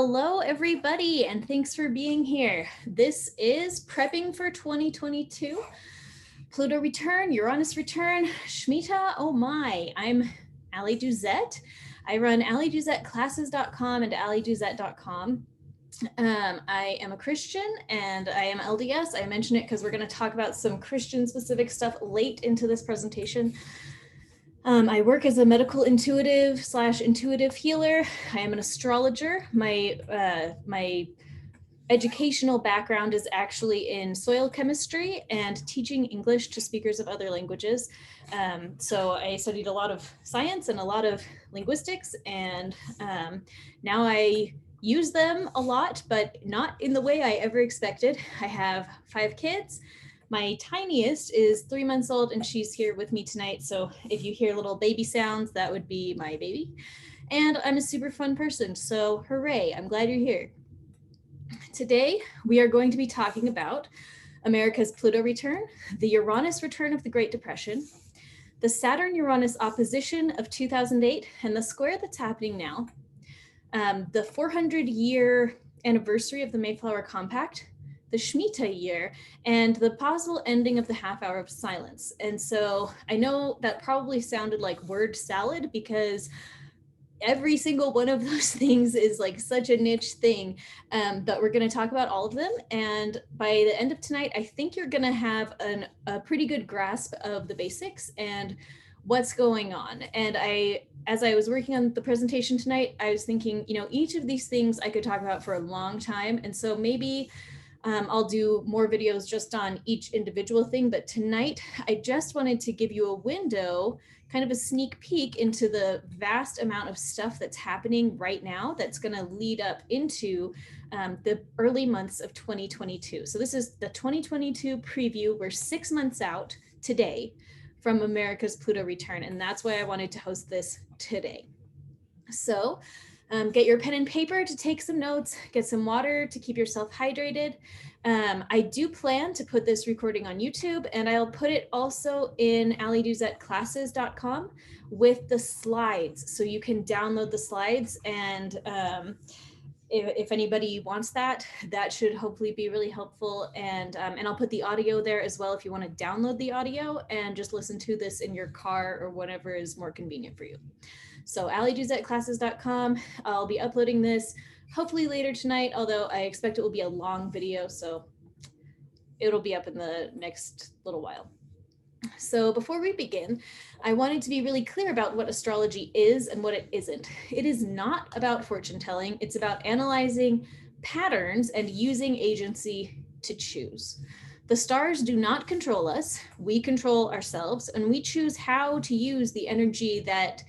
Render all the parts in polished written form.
Hello, everybody, and thanks for being here. This is Prepping for 2022. Pluto Return, Uranus Return, Shmita, oh my. I'm Ali Duzette. I run AliDuzetteClasses.com and AliDuzette.com. I am a Christian and I am LDS. I mention it because we're going to talk about some Christian specific stuff late into this presentation. I work as a medical intuitive / intuitive healer. I am an astrologer. My educational background is actually in soil chemistry and teaching English to speakers of other languages. So I studied a lot of science and a lot of linguistics, and now I use them a lot, but not in the way I ever expected. I have 5 kids. My tiniest is 3 months old and she's here with me tonight. So if you hear little baby sounds, that would be my baby. And I'm a super fun person, so hooray, I'm glad you're here. Today, we are going to be talking about America's Pluto return, the Uranus return of the Great Depression, the Saturn-Uranus opposition of 2008, and the square that's happening now, the 400-year anniversary of the Mayflower Compact, the Shmita year, and the possible ending of the half hour of silence. And so I know that probably sounded like word salad because every single one of those things is like such a niche thing, but we're going to talk about all of them. And by the end of tonight, I think you're going to have a pretty good grasp of the basics and what's going on. And as I was working on the presentation tonight, I was thinking, each of these things I could talk about for a long time. And so maybe I'll do more videos just on each individual thing, but tonight I just wanted to give you a window, kind of a sneak peek into the vast amount of stuff that's happening right now that's going to lead up into the early months of 2022. So this is the 2022 preview. We're 6 months out today from America's Pluto return, and that's why I wanted to host this today. So get your pen and paper to take some notes, get some water to keep yourself hydrated. I do plan to put this recording on YouTube, and I'll put it also in AliDuzetteClasses.com with the slides, so you can download the slides. And if anybody wants that should hopefully be really helpful. And I'll put the audio there as well if you want to download the audio and just listen to this in your car or whatever is more convenient for you. So AliDuzetteClasses.com, I'll be uploading this hopefully later tonight, although I expect it will be a long video, so it'll be up in the next little while. So before we begin, I wanted to be really clear about what astrology is and what it isn't. It is not about fortune telling. It's about analyzing patterns and using agency to choose. The stars do not control us. We control ourselves, and we choose how to use the energy that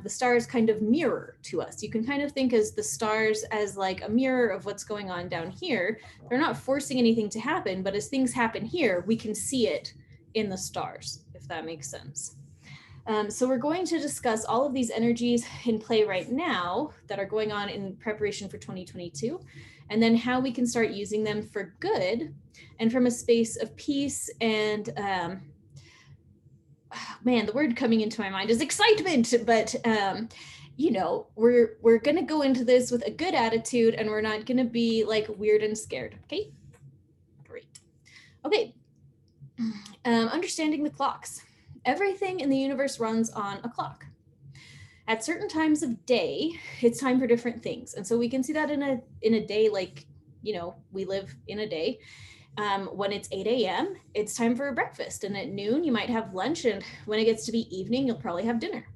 the stars kind of mirror to us. You can kind of think as the stars as like a mirror of what's going on down here. They're not forcing anything to happen, but as things happen here, we can see it in the stars, if that makes sense. So we're going to discuss all of these energies in play right now that are going on in preparation for 2022, and then how we can start using them for good and from a space of peace and man, the word coming into my mind is excitement, but we're gonna go into this with a good attitude, and we're not gonna be like weird and scared. Okay, great. Okay, understanding the clocks. Everything in the universe runs on a clock. At certain times of day, it's time for different things, and so we can see that in a day, like we live in a day. When it's 8 a.m., it's time for breakfast. And at noon, you might have lunch. And when it gets to be evening, you'll probably have dinner.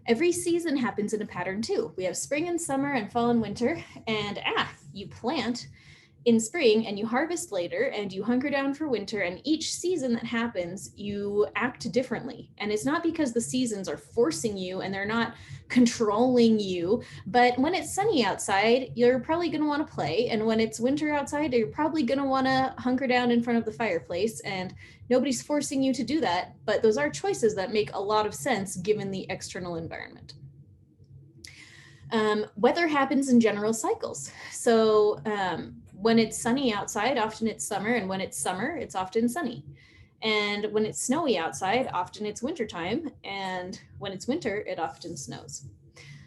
Every season happens in a pattern too. We have spring and summer and fall and winter. And you plant in spring and you harvest later and you hunker down for winter. And each season that happens, you act differently. And it's not because the seasons are forcing you and they're not controlling you, but when it's sunny outside, you're probably going to want to play. And when it's winter outside, you're probably going to want to hunker down in front of the fireplace. And nobody's forcing you to do that, but those are choices that make a lot of sense given the external environment. Weather happens in general cycles. So when it's sunny outside, often it's summer, and when it's summer, it's often sunny. And when it's snowy outside, often it's wintertime, and when it's winter, it often snows.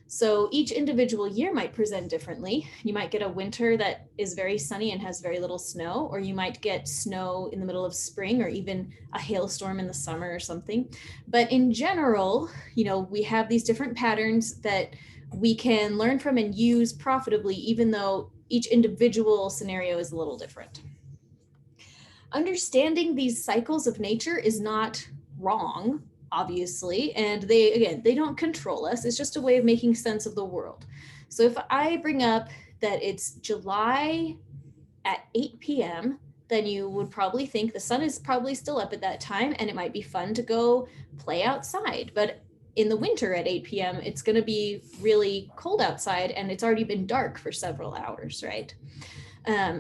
So each individual year might present differently. You might get a winter that is very sunny and has very little snow, or you might get snow in the middle of spring, or even a hailstorm in the summer or something. But in general, we have these different patterns that we can learn from and use profitably, even though each individual scenario is a little different. Understanding these cycles of nature is not wrong, obviously, and they don't control us. It's just a way of making sense of the world. So if I bring up that it's July at 8 p.m., then you would probably think the sun is probably still up at that time and it might be fun to go play outside. But in the winter at 8 p.m., it's going to be really cold outside and it's already been dark for several hours, right?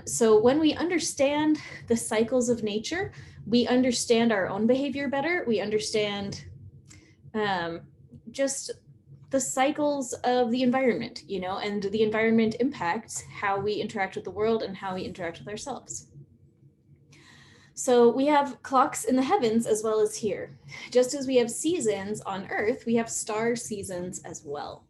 So when we understand the cycles of nature, we understand our own behavior better. We understand just the cycles of the environment, and the environment impacts how we interact with the world and how we interact with ourselves. So we have clocks in the heavens as well as here. Just as we have seasons on Earth, we have star seasons as well.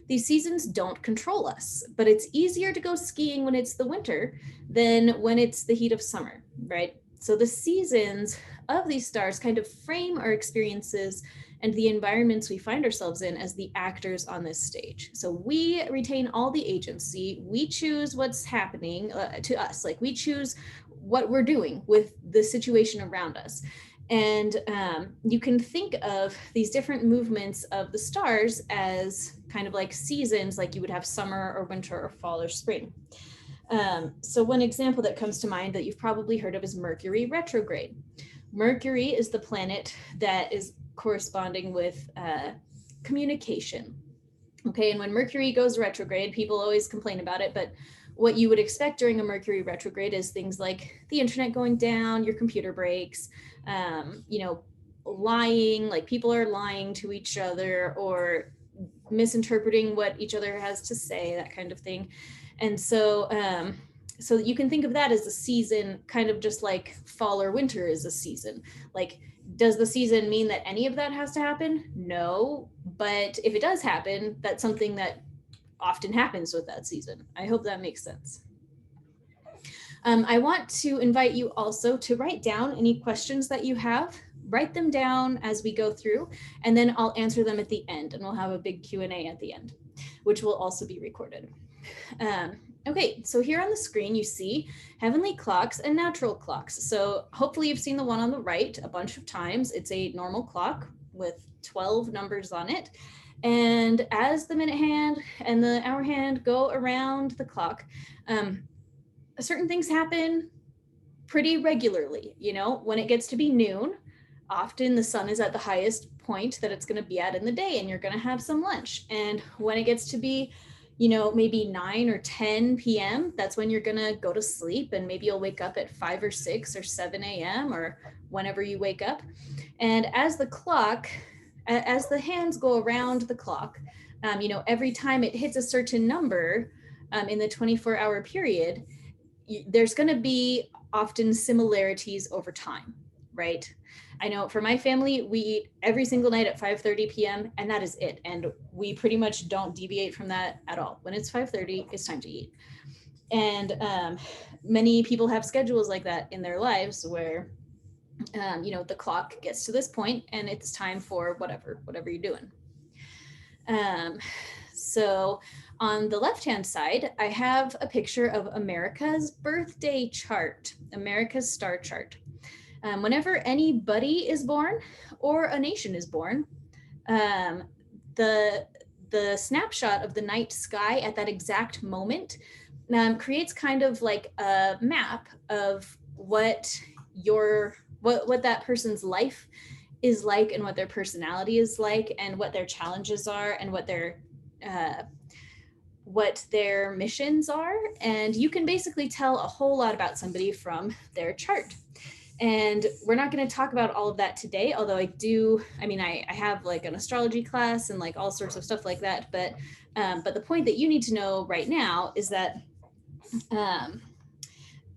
These seasons don't control us, but it's easier to go skiing when it's the winter than when it's the heat of summer, right? So the seasons of these stars kind of frame our experiences and the environments we find ourselves in as the actors on this stage. So we retain all the agency. We choose what's happening to us. Like we choose what we're doing with the situation around us. And you can think of these different movements of the stars as kind of like seasons, like you would have summer or winter or fall or spring. So one example that comes to mind that you've probably heard of is Mercury Retrograde. Mercury is the planet that is corresponding with communication. Okay, and when Mercury goes retrograde, people always complain about it, but what you would expect during a Mercury retrograde is things like the internet going down, your computer breaks, lying, like people are lying to each other or misinterpreting what each other has to say, that kind of thing. And so you can think of that as a season, kind of just like fall or winter is a season. Like, does the season mean that any of that has to happen? No, but if it does happen, that's something that often happens with that season. I hope that makes sense. I want to invite you also to write down any questions that you have. Write them down as we go through, and then I'll answer them at the end, and we'll have a big Q&A at the end, which will also be recorded. Okay, so here on the screen, you see heavenly clocks and natural clocks. So hopefully you've seen the one on the right a bunch of times. It's a normal clock with 12 numbers on it. And as the minute hand and the hour hand go around the clock, certain things happen pretty regularly. When it gets to be noon, often the sun is at the highest point that it's going to be at in the day, and you're going to have some lunch. And when it gets to be maybe 9 or 10 p.m., that's when you're going to go to sleep, and maybe you'll wake up at 5 or 6 or 7 a.m. or whenever you wake up. And as the hands go around the clock, every time it hits a certain number in the 24-hour period, there's going to be often similarities over time, right? I know for my family, we eat every single night at 5:30 p.m. and that is it. And we pretty much don't deviate from that at all. When it's 5:30, it's time to eat. And many people have schedules like that in their lives where, the clock gets to this point and it's time for whatever you're doing. So on the left-hand side, I have a picture of America's birthday chart, America's star chart. Whenever anybody is born or a nation is born, the snapshot of the night sky at that exact moment creates kind of like a map of what that person's life is like and what their personality is like and what their challenges are and what their missions are. And you can basically tell a whole lot about somebody from their chart. And we're not going to talk about all of that today, although I have like an astrology class and like all sorts of stuff like that. But the point that you need to know right now is that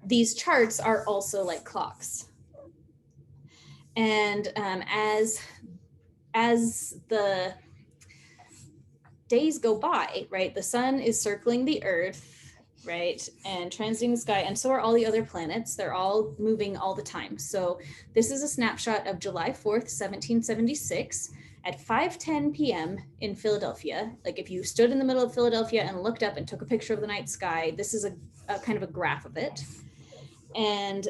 these charts are also like clocks. And as the days go by, right? The sun is circling the earth, right? And transiting the sky, and so are all the other planets. They're all moving all the time. So this is a snapshot of July 4th, 1776 at 5:10 p.m. in Philadelphia. Like if you stood in the middle of Philadelphia and looked up and took a picture of the night sky, this is a kind of a graph of it. And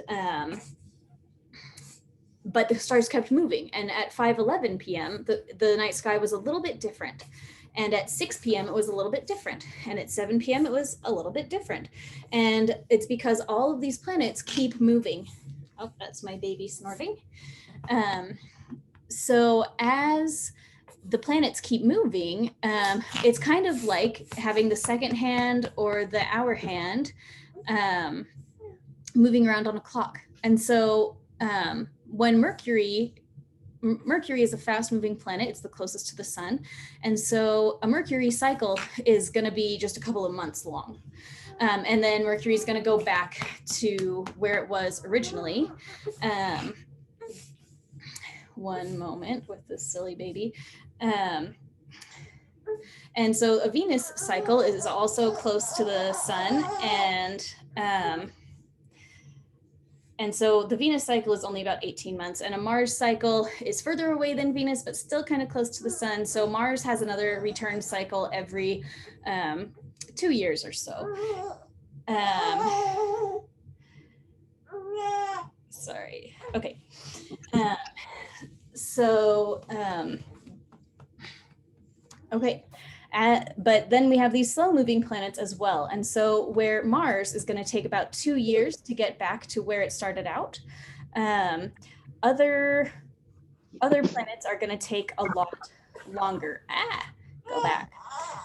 but the stars kept moving. And at 5:11 p.m., the night sky was a little bit different. And at 6 p.m., it was a little bit different. And at 7 p.m., it was a little bit different. And it's because all of these planets keep moving. Oh, that's my baby snorting. So as the planets keep moving, it's kind of like having the second hand or the hour hand moving around on a clock. And so when Mercury is a fast moving planet, it's the closest to the sun. And so a Mercury cycle is going to be just a couple of months long. And then Mercury is going to go back to where it was originally. One moment with this silly baby. And so a Venus cycle is also close to the sun, and so the Venus cycle is only about 18 months, and a Mars cycle is further away than Venus, but still kind of close to the sun. So Mars has another return cycle every 2 years or so. Sorry. Okay. Okay. But then we have these slow moving planets as well. And so where Mars is going to take about 2 years to get back to where it started out, other planets are going to take a lot longer. Go back.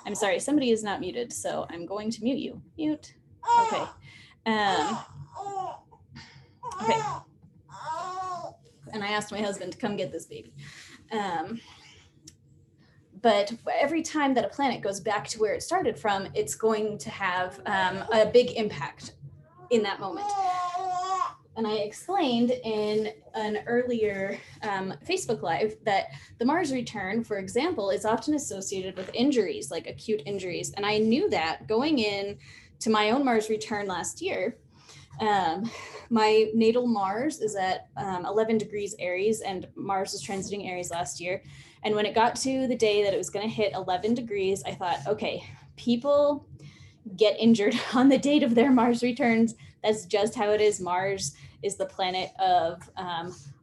I'm sorry, somebody is not muted, so I'm going to mute you. Mute. Okay. Okay. And I asked my husband to come get this baby. But every time that a planet goes back to where it started from, it's going to have a big impact in that moment. And I explained in an earlier Facebook Live that the Mars return, for example, is often associated with injuries, like acute injuries. And I knew that going in to my own Mars return last year. My natal Mars is at 11 degrees Aries, and Mars was transiting Aries last year. And when it got to the day that it was going to hit 11 degrees, I thought, okay, people get injured on the date of their Mars returns. That's just how it is. Mars is the planet of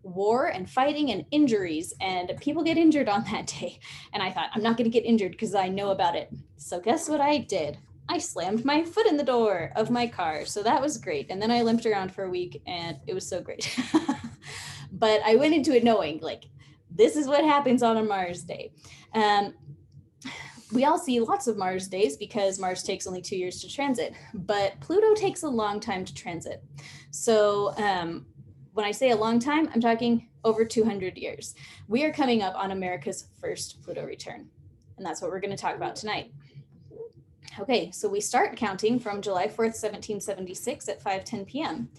war and fighting and injuries, and people get injured on that day. And I thought, I'm not going to get injured because I know about it. So guess what I did? I slammed my foot in the door of my car. So that was great. And then I limped around for a week, and it was so great. But I went into it knowing, like, this is what happens on a Mars day. We all see lots of Mars days because Mars takes only 2 years to transit, but Pluto takes a long time to transit. So when I say a long time, I'm talking over 200 years. We are coming up on America's first Pluto return, and that's what we're going to talk about tonight. Okay, so we start counting from July 4th, 1776 at 5:10 p.m.,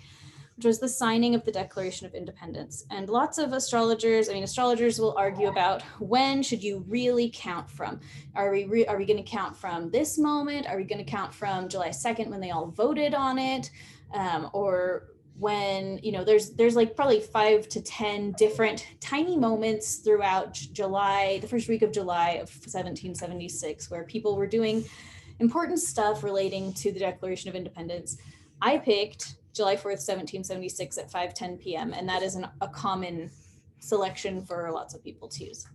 which was the signing of the Declaration of Independence. And lots of astrologers will argue about when should you really count from? Are we going to count from this moment? Are we going to count from July 2nd when they all voted on it? Or when, there's like probably 5 to 10 different tiny moments throughout July, the first week of July of 1776, where people were doing important stuff relating to the Declaration of Independence. I picked July 4th, 1776 at 5:10 p.m. And that is a common selection for lots of people to use.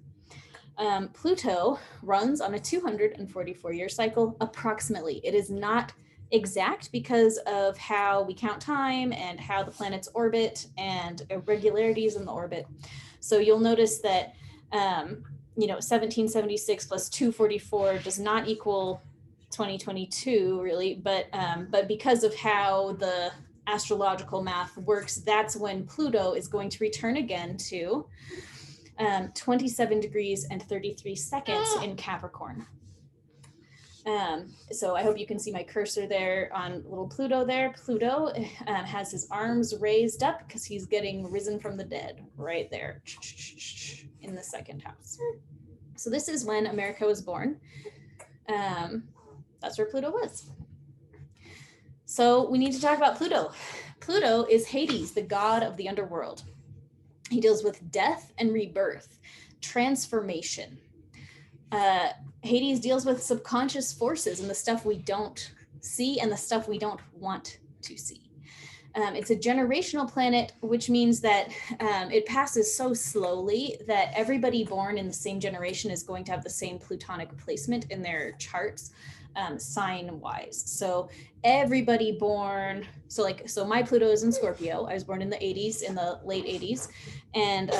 Pluto runs on a 244-year cycle, approximately. It is not exact because of how we count time and how the planets orbit and irregularities in the orbit. So you'll notice that, 1776 plus 244 does not equal 2022 really, but because of how the astrological math works, that's when Pluto is going to return again to 27 degrees and 33 seconds in Capricorn. So I hope you can see my cursor there on little Pluto there. Pluto has his arms raised up because he's getting risen from the dead right there in the second house. So this is when America was born. that's where Pluto was. So we need to talk about Pluto. Pluto is Hades, the god of the underworld. He deals with death and rebirth, transformation. Hades deals with subconscious forces and the stuff we don't see and the stuff we don't want to see. It's a generational planet, which means that it passes so slowly that everybody born in the same generation is going to have the same plutonic placement in their charts, sign-wise. So everybody born, so my Pluto is in Scorpio. I was born in the 80s, in the late 80s, and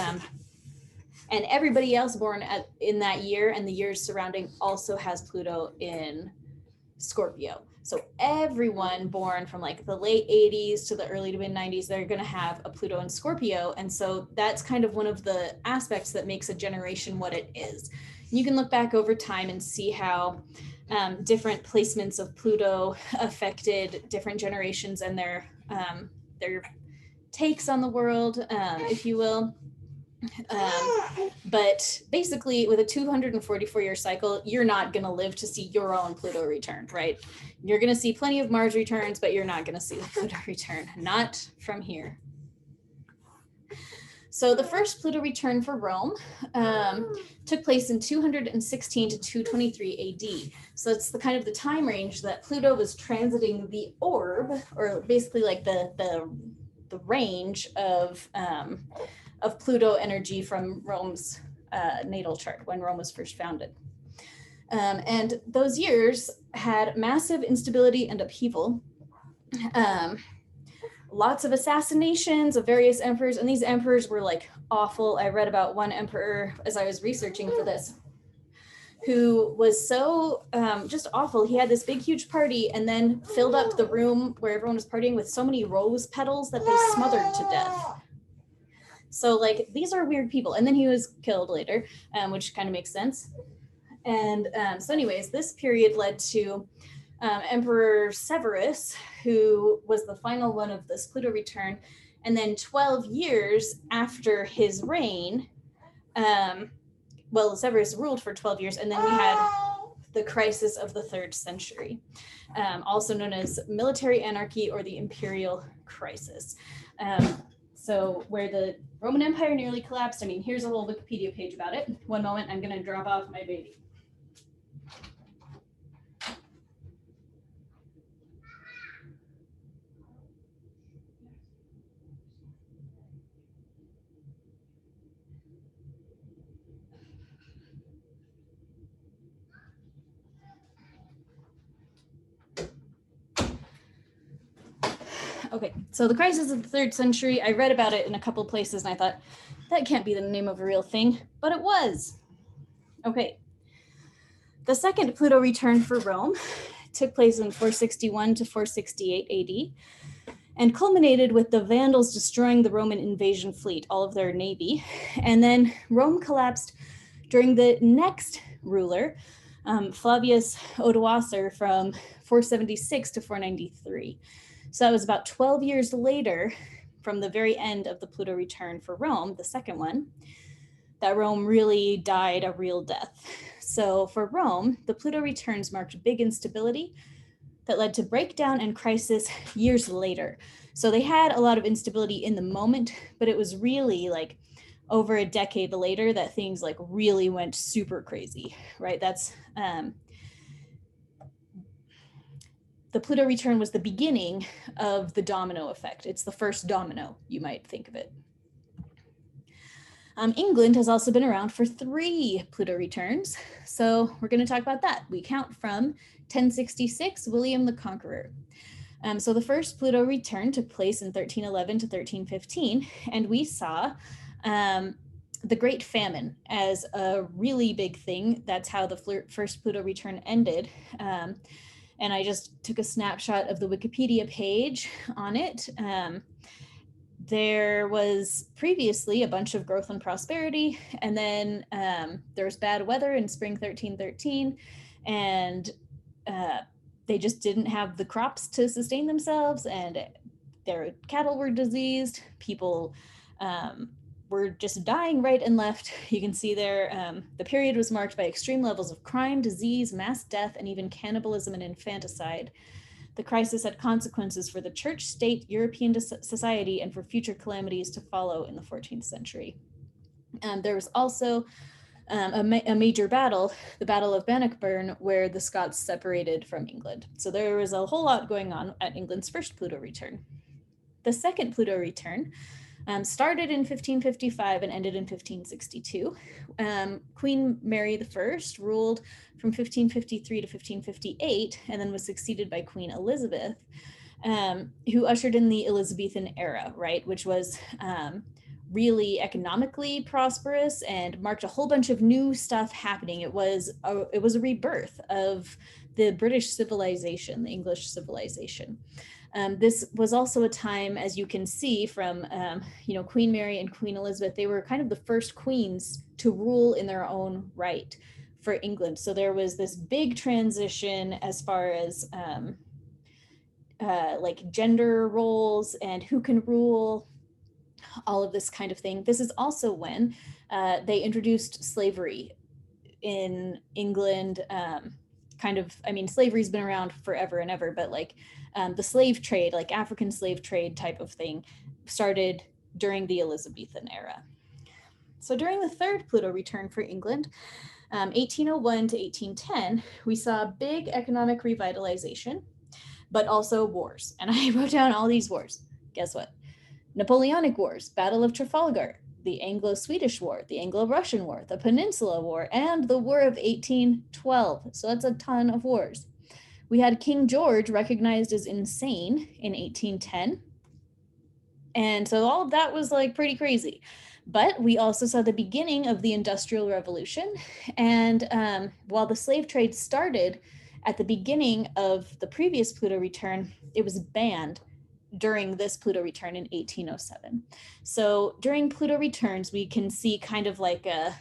everybody else born in that year and the years surrounding also has Pluto in Scorpio. So everyone born from like the late 80s to the early to mid 90s, they're going to have a Pluto in Scorpio. And so that's kind of one of the aspects that makes a generation what it is. You can look back over time and see how different placements of Pluto affected different generations and their takes on the world, if you will. But basically with a 244-year cycle, you're not going to live to see your own Pluto return, right? You're going to see plenty of Mars returns, but you're not going to see the Pluto return, not from here. So the first Pluto return for Rome took place in 216 to 223 AD. So it's the kind of the time range that Pluto was transiting the orb, or basically like the range of Pluto energy from Rome's natal chart when Rome was first founded. And those years had massive instability and upheaval. Lots of assassinations of various emperors, and these emperors were like awful. I read about one emperor as I was researching for this, who was so just awful. He had this big, huge party and then filled up the room where everyone was partying with so many rose petals that they smothered to death. So like, these are weird people. And then he was killed later, which kind of makes sense. And so anyways, this period led to Emperor Severus, who was the final one of this Pluto return. And then 12 years after his reign, Severus ruled for 12 years, and then we had the crisis of the 3rd century, also known as military anarchy or the Imperial Crisis. So where the Roman Empire nearly collapsed. I mean, here's a whole Wikipedia page about it. One moment, I'm going to drop off my baby. Okay, so the crisis of the 3rd century, I read about it in a couple places and I thought, that can't be the name of a real thing, but it was. Okay, the second Pluto return for Rome took place in 461 to 468 AD and culminated with the Vandals destroying the Roman invasion fleet, all of their navy. And then Rome collapsed during the next ruler, Flavius Odoacer, from 476 to 493. So that was about 12 years later from the very end of the Pluto return for Rome, the second one, that Rome really died a real death. So for Rome, the Pluto returns marked big instability that led to breakdown and crisis years later. So they had a lot of instability in the moment, but it was really like over a decade later that things like really went super crazy, right? That's the Pluto return was the beginning of the domino effect. It's the first domino, you might think of it. England has also been around for 3 Pluto returns. So we're going to talk about that. We count from 1066, William the Conqueror. So the first Pluto return took place in 1311 to 1315, and we saw the Great Famine as a really big thing. That's how the first Pluto return ended. And I just took a snapshot of the Wikipedia page on it. There was previously a bunch of growth and prosperity, and then there was bad weather in spring 1313, and they just didn't have the crops to sustain themselves, and their cattle were diseased. People were just dying right and left. You can see there, the period was marked by extreme levels of crime, disease, mass death, and even cannibalism and infanticide. The crisis had consequences for the church, state, European society, and for future calamities to follow in the 14th century. There was also a major battle, the Battle of Bannockburn, where the Scots separated from England. So there was a whole lot going on at England's first Pluto return. The second Pluto return started in 1555 and ended in 1562. Queen Mary I ruled from 1553 to 1558, and then was succeeded by Queen Elizabeth, who ushered in the Elizabethan era, right, which was really economically prosperous and marked a whole bunch of new stuff happening. It was a rebirth of the British civilization, the English civilization. This was also a time, as you can see from, Queen Mary and Queen Elizabeth, they were kind of the first queens to rule in their own right for England. So there was this big transition as far as like gender roles and who can rule, all of this kind of thing. This is also when they introduced slavery in England. Slavery's been around forever and ever, but like the slave trade, like African slave trade type of thing, started during the Elizabethan era. So during the third Pluto return for England, 1801 to 1810, we saw a big economic revitalization, but also wars. And I wrote down all these wars. Guess what? Napoleonic Wars, Battle of Trafalgar, the Anglo-Swedish War, the Anglo-Russian War, the Peninsula War, and the War of 1812. So that's a ton of wars. We had King George recognized as insane in 1810. And so all of that was like pretty crazy. But we also saw the beginning of the Industrial Revolution. And while the slave trade started at the beginning of the previous Pluto return, it was banned during this Pluto return in 1807. So during Pluto returns, we can see kind of like a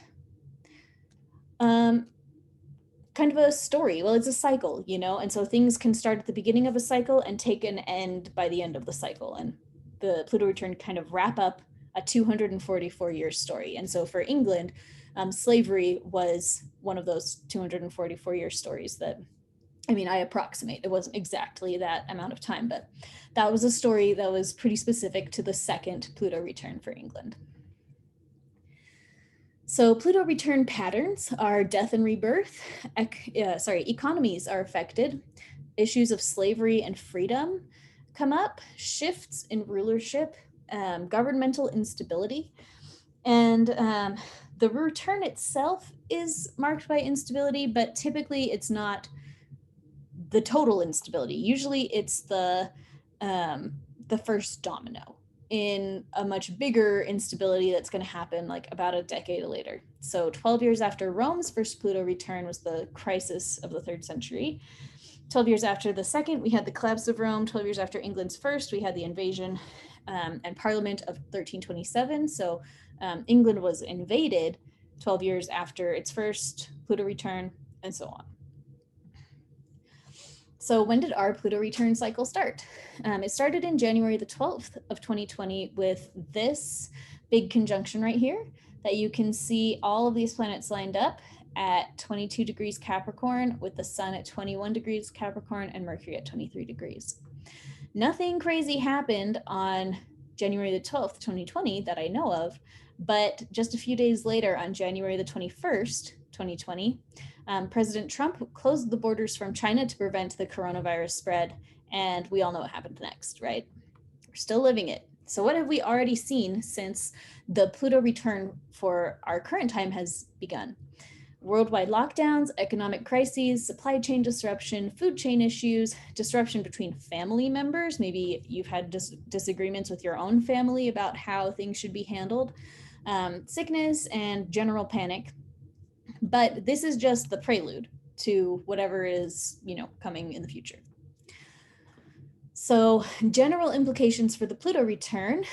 story. Well, it's a cycle, and so things can start at the beginning of a cycle and take an end by the end of the cycle. And the Pluto return kind of wrap up a 244-year story. And so for England, slavery was one of those 244-year stories that, I approximate. It wasn't exactly that amount of time, but that was a story that was pretty specific to the second Pluto return for England. So Pluto return patterns are death and rebirth. Economies are affected. Issues of slavery and freedom come up. Shifts in rulership, governmental instability. And the return itself is marked by instability, but typically it's not the total instability. Usually it's the first domino in a much bigger instability that's going to happen like about a decade later. So 12 years after Rome's first Pluto return was the crisis of the 3rd century. 12 years after the second, we had the collapse of Rome. 12 years after England's first, we had the invasion and Parliament of 1327. So England was invaded 12 years after its first Pluto return, and so on. So when did our Pluto return cycle start? It started in January the 12th of 2020 with this big conjunction right here that you can see all of these planets lined up at 22 degrees Capricorn, with the sun at 21 degrees Capricorn and Mercury at 23 degrees. Nothing crazy happened on January the 12th, 2020 that I know of, but just a few days later on January the 21st, 2020, President Trump closed the borders from China to prevent the coronavirus spread, and we all know what happened next, right? We're still living it. So what have we already seen since the Pluto return for our current time has begun? Worldwide lockdowns, economic crises, supply chain disruption, food chain issues, disruption between family members. Maybe you've had disagreements with your own family about how things should be handled, sickness, and general panic. But this is just the prelude to whatever is, coming in the future. So general implications for the Pluto return.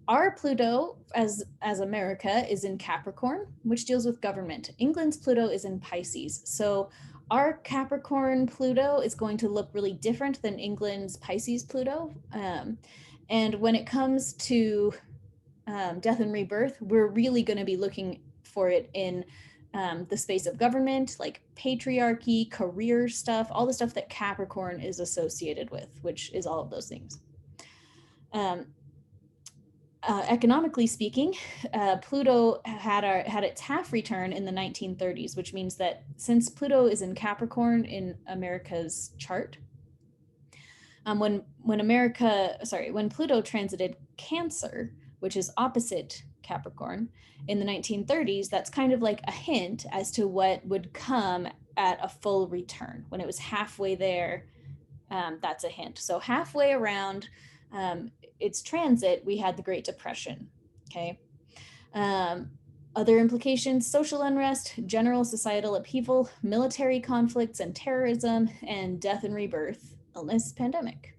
Our Pluto as America is in Capricorn, which deals with government. England's Pluto is in Pisces. So our Capricorn Pluto is going to look really different than England's Pisces Pluto. And when it comes to death and rebirth, we're really going to be looking for it in the space of government, like patriarchy, career stuff, all the stuff that Capricorn is associated with, which is all of those things. Economically speaking, Pluto had its half return in the 1930s, which means that since Pluto is in Capricorn in America's chart, when Pluto transited Cancer, which is opposite Capricorn, in the 1930s, that's kind of like a hint as to what would come at a full return. When it was halfway there, that's a hint. So halfway around its transit, we had the Great Depression, okay? Other implications: social unrest, general societal upheaval, military conflicts and terrorism, and death and rebirth, illness, pandemic.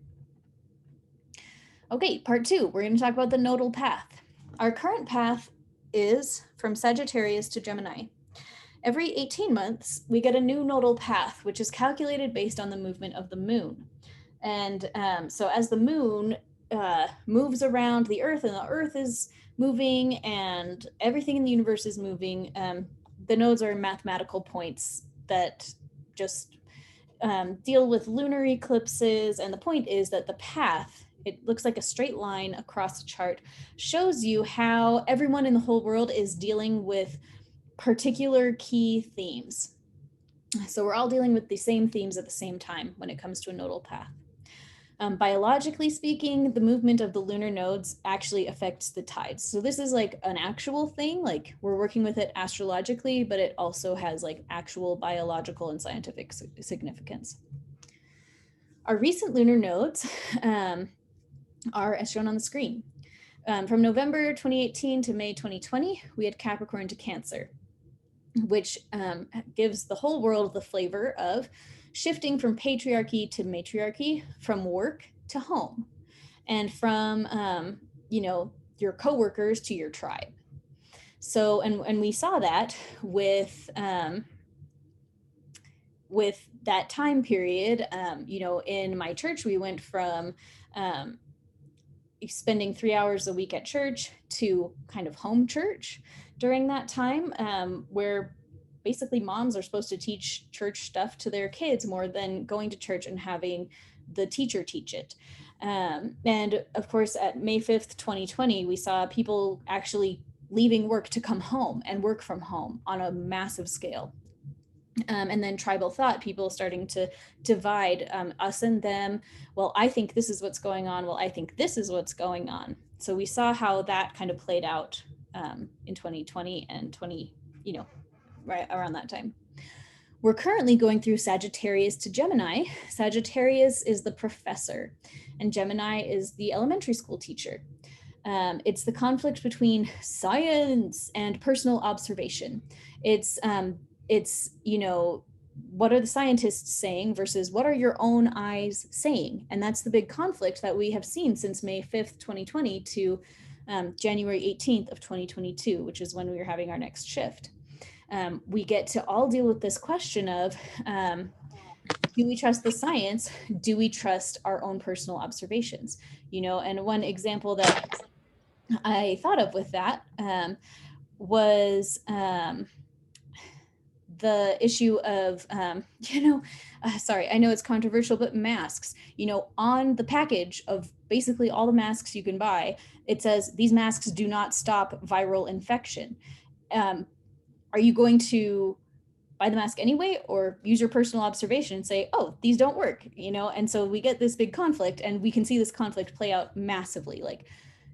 Okay, part 2, we're going to talk about the nodal path. Our current path is from Sagittarius to Gemini. Every 18 months, we get a new nodal path, which is calculated based on the movement of the moon. And so as the moon moves around the Earth, and the Earth is moving, and everything in the universe is moving, the nodes are mathematical points that just deal with lunar eclipses. And the point is that the path, it looks like a straight line across the chart, shows you how everyone in the whole world is dealing with particular key themes. So we're all dealing with the same themes at the same time when it comes to a nodal path. Biologically speaking, the movement of the lunar nodes actually affects the tides. So this is like an actual thing, like we're working with it astrologically, but it also has like actual biological and scientific significance. Our recent lunar nodes are as shown on the screen. From November 2018 to May 2020, we had Capricorn to Cancer, which gives the whole world the flavor of shifting from patriarchy to matriarchy, from work to home, and from your coworkers to your tribe. So, and we saw that with that time period. In my church, we went from spending 3 hours a week at church to kind of home church during that time, where basically moms are supposed to teach church stuff to their kids more than going to church and having the teacher teach it. And of course, at May 5th, 2020, we saw people actually leaving work to come home and work from home on a massive scale. And then tribal thought, people starting to divide us and them. Well, I think this is what's going on. Well, I think this is what's going on. So we saw how that kind of played out in 2020 and right around that time. We're currently going through Sagittarius to Gemini. Sagittarius is the professor, and Gemini is the elementary school teacher. It's the conflict between science and personal observation. It's what are the scientists saying versus what are your own eyes saying? And that's the big conflict that we have seen since May 5th, 2020 to January 18th of 2022, which is when we are having our next shift. We get to all deal with this question of, do we trust the science? Do we trust our own personal observations? And one example that I thought of with that was the issue of, sorry, I know it's controversial, but masks. On the package of basically all the masks you can buy, it says these masks do not stop viral infection. Are you going to buy the mask anyway, or use your personal observation and say, oh, these don't work, And so we get this big conflict, and we can see this conflict play out massively. Like,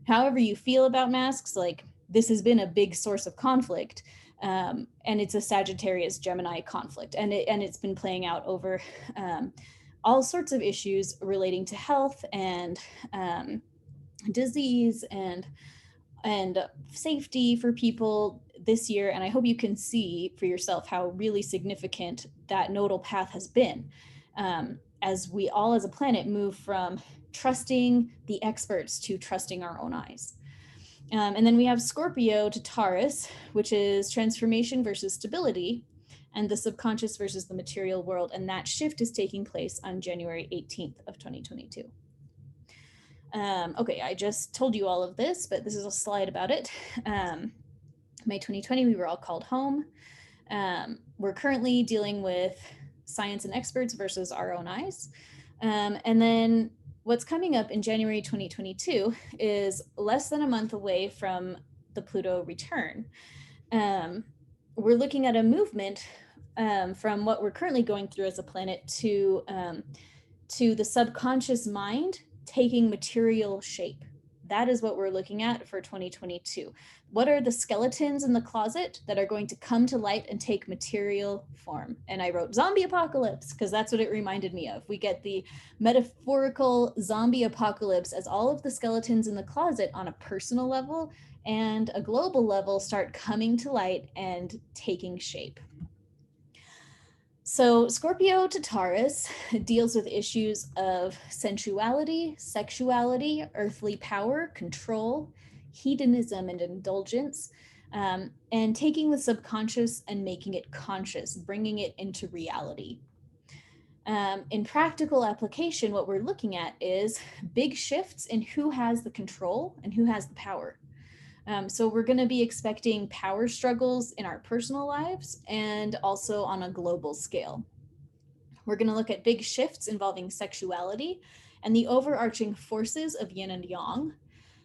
however you feel about masks, like this has been a big source of conflict, and it's a Sagittarius Gemini conflict, and it's been playing out over all sorts of issues relating to health and disease and safety for people this year. And I hope you can see for yourself how really significant that nodal path has been, as we all as a planet move from trusting the experts to trusting our own eyes. And then we have Scorpio to Taurus, which is transformation versus stability, and the subconscious versus the material world. And that shift is taking place on January 18th of 2022. Okay, I just told you all of this, but this is a slide about it. May 2020, we were all called home. We're currently dealing with science and experts versus our own eyes. And then what's coming up in January 2022 is less than a month away from the Pluto return. We're looking at a movement from what we're currently going through as a planet to the subconscious mind taking material shape. That is what we're looking at for 2022. What are the skeletons in the closet that are going to come to light and take material form? And I wrote zombie apocalypse because that's what it reminded me of. We get the metaphorical zombie apocalypse as all of the skeletons in the closet on a personal level and a global level start coming to light and taking shape. So Scorpio to Taurus deals with issues of sensuality, sexuality, earthly power, control, hedonism and indulgence, and taking the subconscious and making it conscious, bringing it into reality. In practical application, what we're looking at is big shifts in who has the control and who has the power. So we're going to be expecting power struggles in our personal lives and also on a global scale. We're going to look at big shifts involving sexuality and the overarching forces of yin and yang,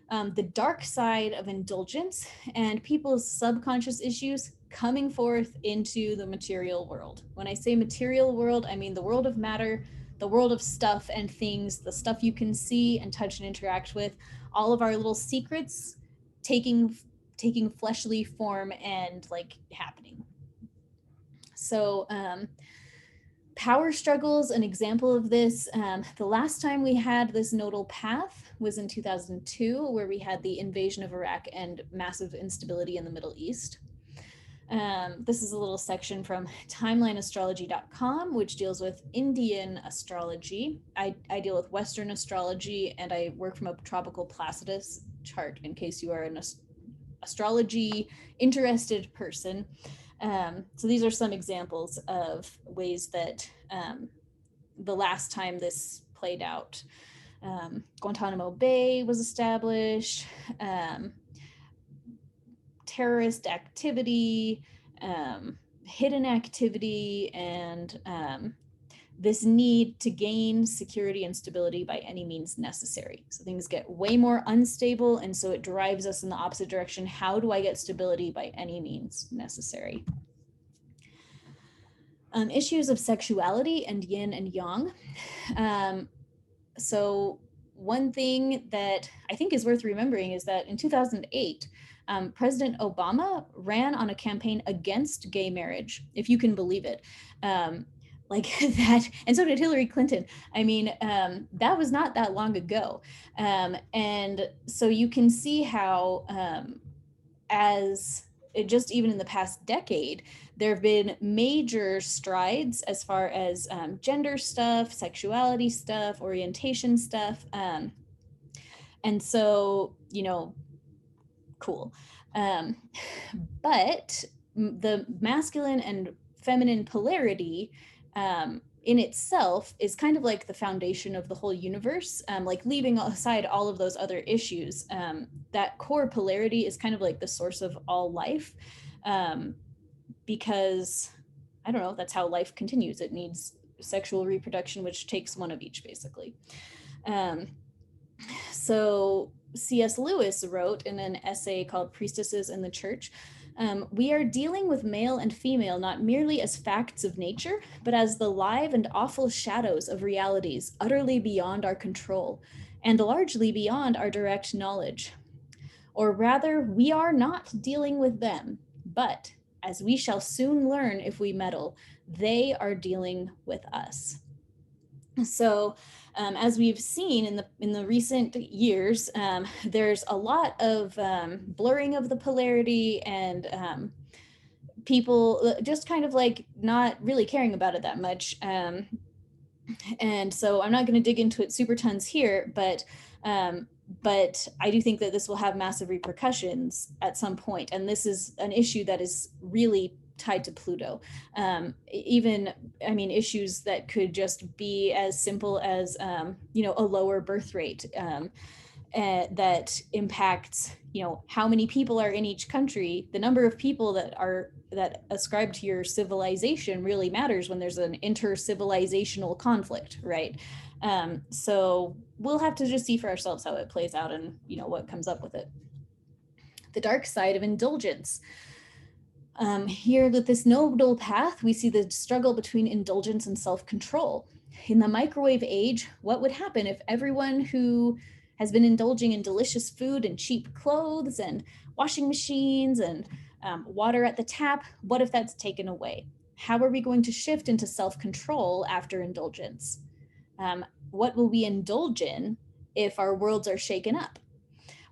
the dark side of indulgence, and people's subconscious issues coming forth into the material world. When I say material world, I mean the world of matter, the world of stuff and things, the stuff you can see and touch and interact with, all of our little secrets taking fleshly form and like happening. So power struggles, an example of this, the last time we had this nodal path was in 2002, where we had the invasion of Iraq and massive instability in the Middle East. This is a little section from timelineastrology.com, which deals with Indian astrology. I deal with Western astrology, and I work from a tropical Placidus chart in case you are an astrology interested person. So these are some examples of ways that the last time this played out. Guantanamo Bay was established, terrorist activity, hidden activity, and this need to gain security and stability by any means necessary. So things get way more unstable, and so it drives us in the opposite direction. How do I get stability by any means necessary? Issues of sexuality and yin and yang. So one thing that I think is worth remembering is that in 2008, President Obama ran on a campaign against gay marriage, if you can believe it. Like that, and so did Hillary Clinton. I mean, that was not that long ago. And so you can see how as it just even in the past decade, there have been major strides as far as gender stuff, sexuality stuff, orientation stuff. And so, you know, cool. But the masculine and feminine polarity in itself is kind of like the foundation of the whole universe, like leaving aside all of those other issues. That core polarity is kind of like the source of all life, because, I don't know, that's how life continues. It needs sexual reproduction, which takes one of each, basically. So C.S. Lewis wrote in an essay called Priestesses in the Church, we are dealing with male and female not merely as facts of nature, but as the live and awful shadows of realities utterly beyond our control and largely beyond our direct knowledge. Or rather, we are not dealing with them, but as we shall soon learn if we meddle, they are dealing with us. So as we've seen in the recent years, there's a lot of blurring of the polarity and people just kind of like not really caring about it that much. And so I'm not going to dig into it super tons here, but I do think that this will have massive repercussions at some point. And this is an issue that is really tied to Pluto. Even, I mean, issues that could just be as simple as, you know, a lower birth rate that impacts, you know, how many people are in each country. The number of people that ascribe to your civilization really matters when there's an inter-civilizational conflict, right? So we'll have to just see for ourselves how it plays out and, you know, what comes up with it. The dark side of indulgence. Here with this nodal path, we see the struggle between indulgence and self-control. In the microwave age, what would happen if everyone who has been indulging in delicious food and cheap clothes and washing machines and water at the tap, what if that's taken away? How are we going to shift into self-control after indulgence? What will we indulge in if our worlds are shaken up?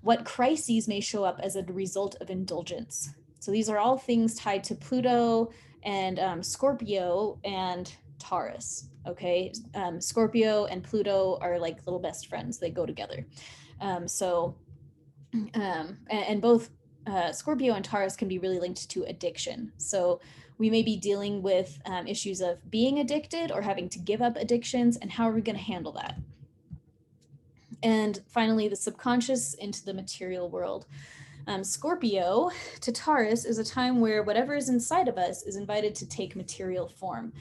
What crises may show up as a result of indulgence? So these are all things tied to Pluto and Scorpio and Taurus, okay? Scorpio and Pluto are like little best friends. They go together. And both Scorpio and Taurus can be really linked to addiction. So we may be dealing with issues of being addicted or having to give up addictions, and how are we going to handle that? And finally, the subconscious into the material world. Scorpio to Taurus is a time where whatever is inside of us is invited to take material form.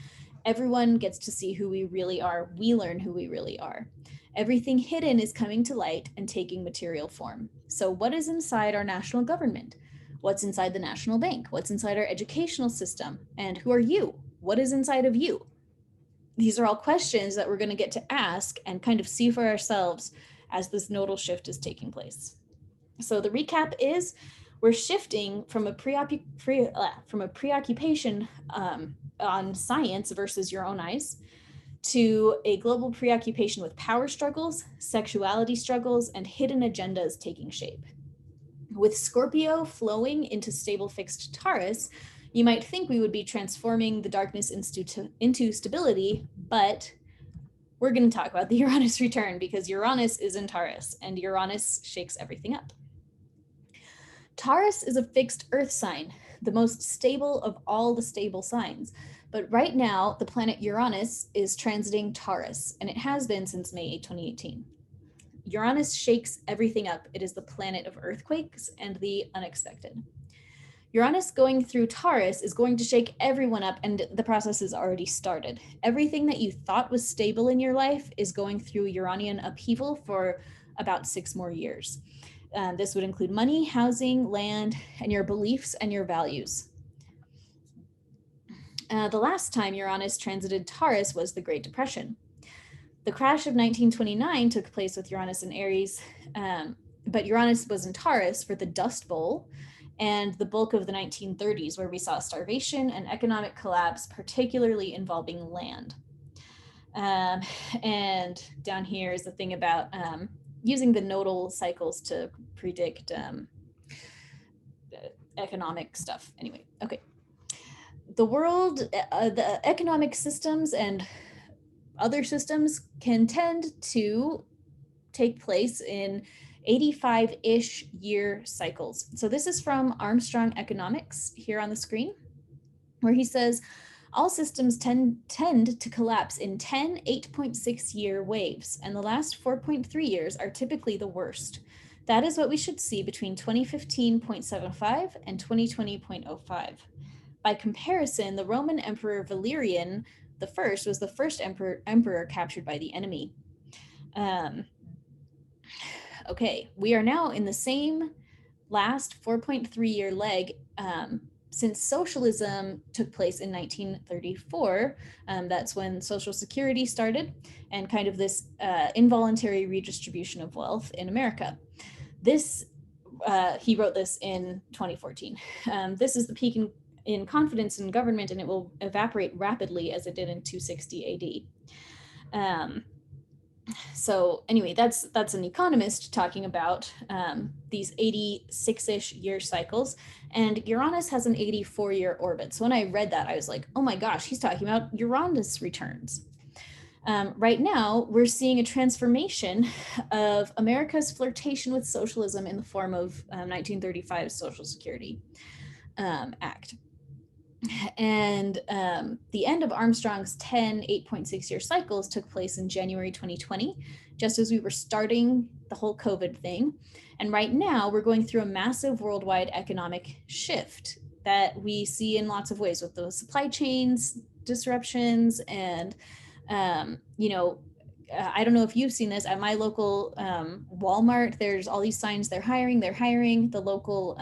Everyone gets to see who we really are. We learn who we really are. Everything hidden is coming to light and taking material form. So what is inside our national government? What's inside the national bank? What's inside our educational system? And who are you? What is inside of you? These are all questions that we're going to get to ask and kind of see for ourselves as this nodal shift is taking place. So the recap is we're shifting from a preoccupation on science versus your own eyes to a global preoccupation with power struggles, sexuality struggles, and hidden agendas taking shape. With Scorpio flowing into stable fixed Taurus, you might think we would be transforming the darkness into stability, but we're going to talk about the Uranus return because Uranus is in Taurus and Uranus shakes everything up. Taurus is a fixed earth sign, the most stable of all the stable signs. But right now, the planet Uranus is transiting Taurus, and it has been since May 2018. Uranus shakes everything up. It is the planet of earthquakes and the unexpected. Uranus going through Taurus is going to shake everyone up, and the process has already started. Everything that you thought was stable in your life is going through Uranian upheaval for about 6 more years. This would include money, housing, land, and your beliefs and your values. The last time Uranus transited Taurus was the Great Depression. The crash of 1929 took place with Uranus in Aries, but Uranus was in Taurus for the Dust Bowl and the bulk of the 1930s, where we saw starvation and economic collapse, particularly involving land. And down here is the thing about using the nodal cycles to predict economic stuff. Anyway, okay. The world, the economic systems and other systems can tend to take place in 85-ish year cycles. So this is from Armstrong Economics here on the screen, where he says, all systems tend to collapse in 10 8.6 year waves, and the last 4.3 years are typically the worst. That is what we should see between 2015.75 and 2020.05. By comparison, the Roman Emperor Valerian I was the first emperor captured by the enemy. Okay, we are now in the same last 4.3 year leg since socialism took place in 1934. That's when Social Security started and kind of this involuntary redistribution of wealth in America. This, he wrote this in 2014. This is the peak in confidence in government, and it will evaporate rapidly as it did in 260 AD. So anyway, that's an economist talking about these 86-ish year cycles, and Uranus has an 84-year orbit. So when I read that, I was like, oh my gosh, he's talking about Uranus returns. Right now, we're seeing a transformation of America's flirtation with socialism in the form of 1935's Social Security Act. And the end of Armstrong's 10 8.6-year cycles took place in January 2020, just as we were starting the whole COVID thing. And right now, we're going through a massive worldwide economic shift that we see in lots of ways with the supply chains disruptions. And, I don't know if you've seen this at my local Walmart. There's all these signs, they're hiring. The local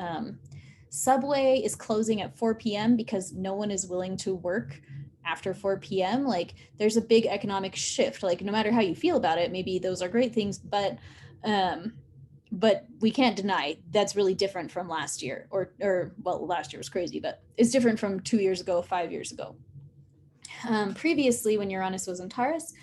Subway is closing at 4 p.m. because no one is willing to work after 4 p.m. Like, there's a big economic shift. Like, no matter how you feel about it, maybe those are great things, but we can't deny that's really different from last year, or well, last year was crazy, but it's different from 2 years ago, 5 years ago. Previously, when Uranus was in Taurus,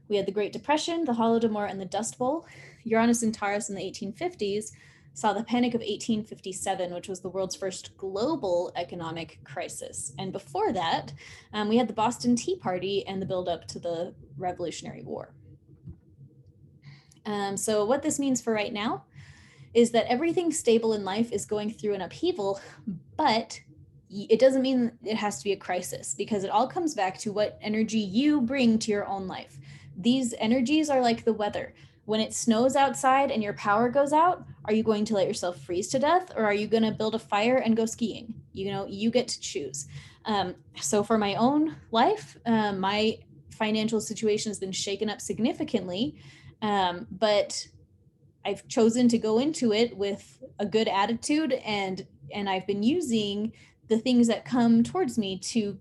we had the Great Depression, the Holodomor, and the Dust Bowl. Uranus in Taurus in the 1850s saw the Panic of 1857, which was the world's first global economic crisis. And before that, we had the Boston Tea Party and the buildup to the Revolutionary War. So what this means for right now is that everything stable in life is going through an upheaval, but it doesn't mean it has to be a crisis, because it all comes back to what energy you bring to your own life. These energies are like the weather. When it snows outside and your power goes out, are you going to let yourself freeze to death, or are you going to build a fire and go skiing? You get to choose. So for my own life, my financial situation has been shaken up significantly, but I've chosen to go into it with a good attitude, and I've been using the things that come towards me to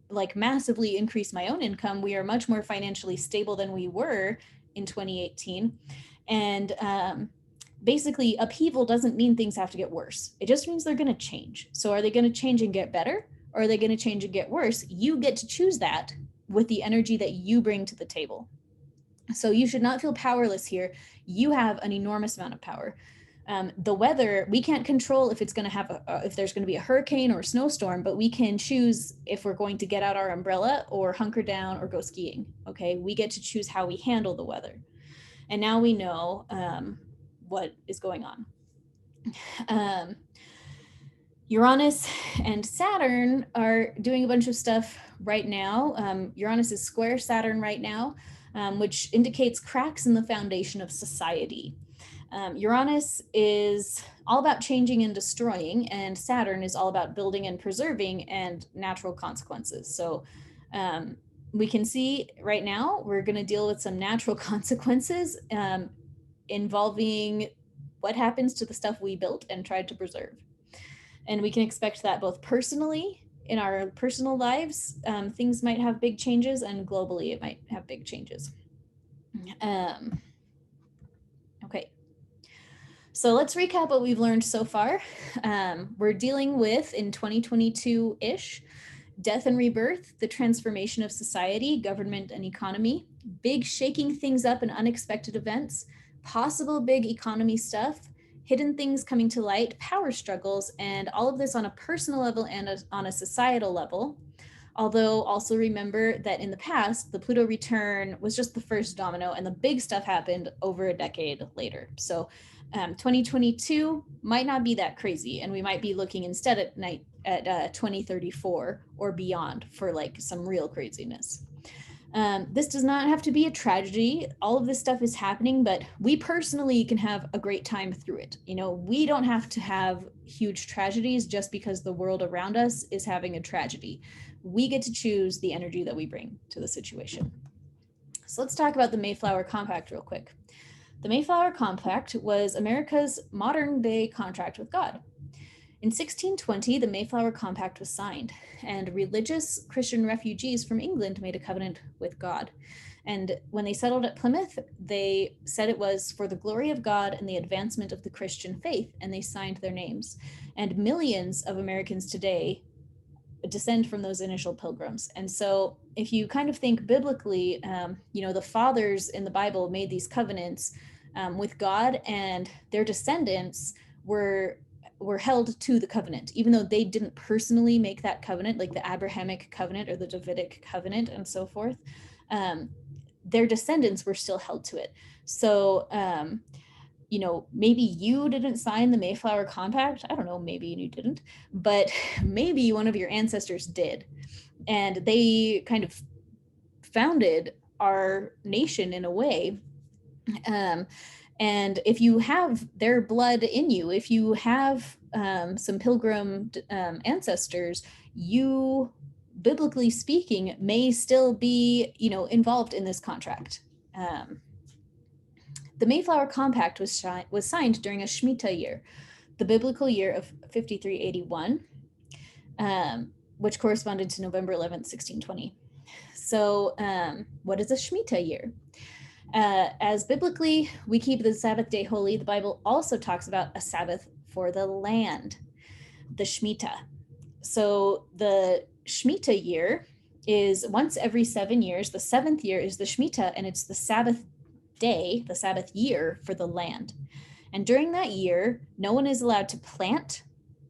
like massively increase my own income. We are much more financially stable than we were in 2018. And basically, upheaval doesn't mean things have to get worse. It just means they're going to change. So are they going to change and get better, or are they going to change and get worse? You get to choose that with the energy that you bring to the table. So you should not feel powerless here. You have an enormous amount of power. The weather, we can't control if it's going to have if there's going to be a hurricane or a snowstorm, but we can choose if we're going to get out our umbrella or hunker down or go skiing. Okay, we get to choose how we handle the weather. And now we know what is going on. Uranus and Saturn are doing a bunch of stuff right now. Uranus is square Saturn right now, which indicates cracks in the foundation of society. Uranus is all about changing and destroying, and Saturn is all about building and preserving and natural consequences. So we can see right now we're going to deal with some natural consequences involving what happens to the stuff we built and tried to preserve. And we can expect that both personally, in our personal lives, things might have big changes, and globally it might have big changes. Okay. So let's recap what we've learned so far. We're dealing with, in 2022-ish, death and rebirth, the transformation of society, government, and economy, big shaking things up and unexpected events, possible big economy stuff, hidden things coming to light, power struggles, and all of this on a personal level and on a societal level. Although also remember that in the past, the Pluto return was just the first domino, and the big stuff happened over a decade later. So 2022 might not be that crazy, and we might be looking instead at 2034 or beyond for like some real craziness. This does not have to be a tragedy. All of this stuff is happening, but we personally can have a great time through it. We don't have to have huge tragedies just because the world around us is having a tragedy. We get to choose the energy that we bring to the situation. So let's talk about the Mayflower Compact real quick. The Mayflower Compact was America's modern day contract with God. In 1620, the Mayflower Compact was signed, and religious Christian refugees from England made a covenant with God. And when they settled at Plymouth, they said it was for the glory of God and the advancement of the Christian faith, and they signed their names. And millions of Americans today descend from those initial pilgrims. And so if you kind of think biblically, the fathers in the Bible made these covenants with God, and their descendants were held to the covenant, even though they didn't personally make that covenant, like the Abrahamic covenant or the Davidic covenant and so forth. Their descendants were still held to it. So maybe you didn't sign the Mayflower Compact. I don't know, maybe you didn't, but maybe one of your ancestors did. And they kind of founded our nation in a way. And if you have their blood in you, if you have some pilgrim ancestors, you, biblically speaking, may still be, involved in this contract. The Mayflower Compact was signed during a Shmita year, the biblical year of 5381, which corresponded to November 11th, 1620. So what is a Shmita year? As biblically we keep the Sabbath day holy, the Bible also talks about a Sabbath for the land, the Shmita. So the Shmita year is once every 7 years. The 7th year is the Shmita, and it's the Sabbath day, the Sabbath year for the land. And during that year, no one is allowed to plant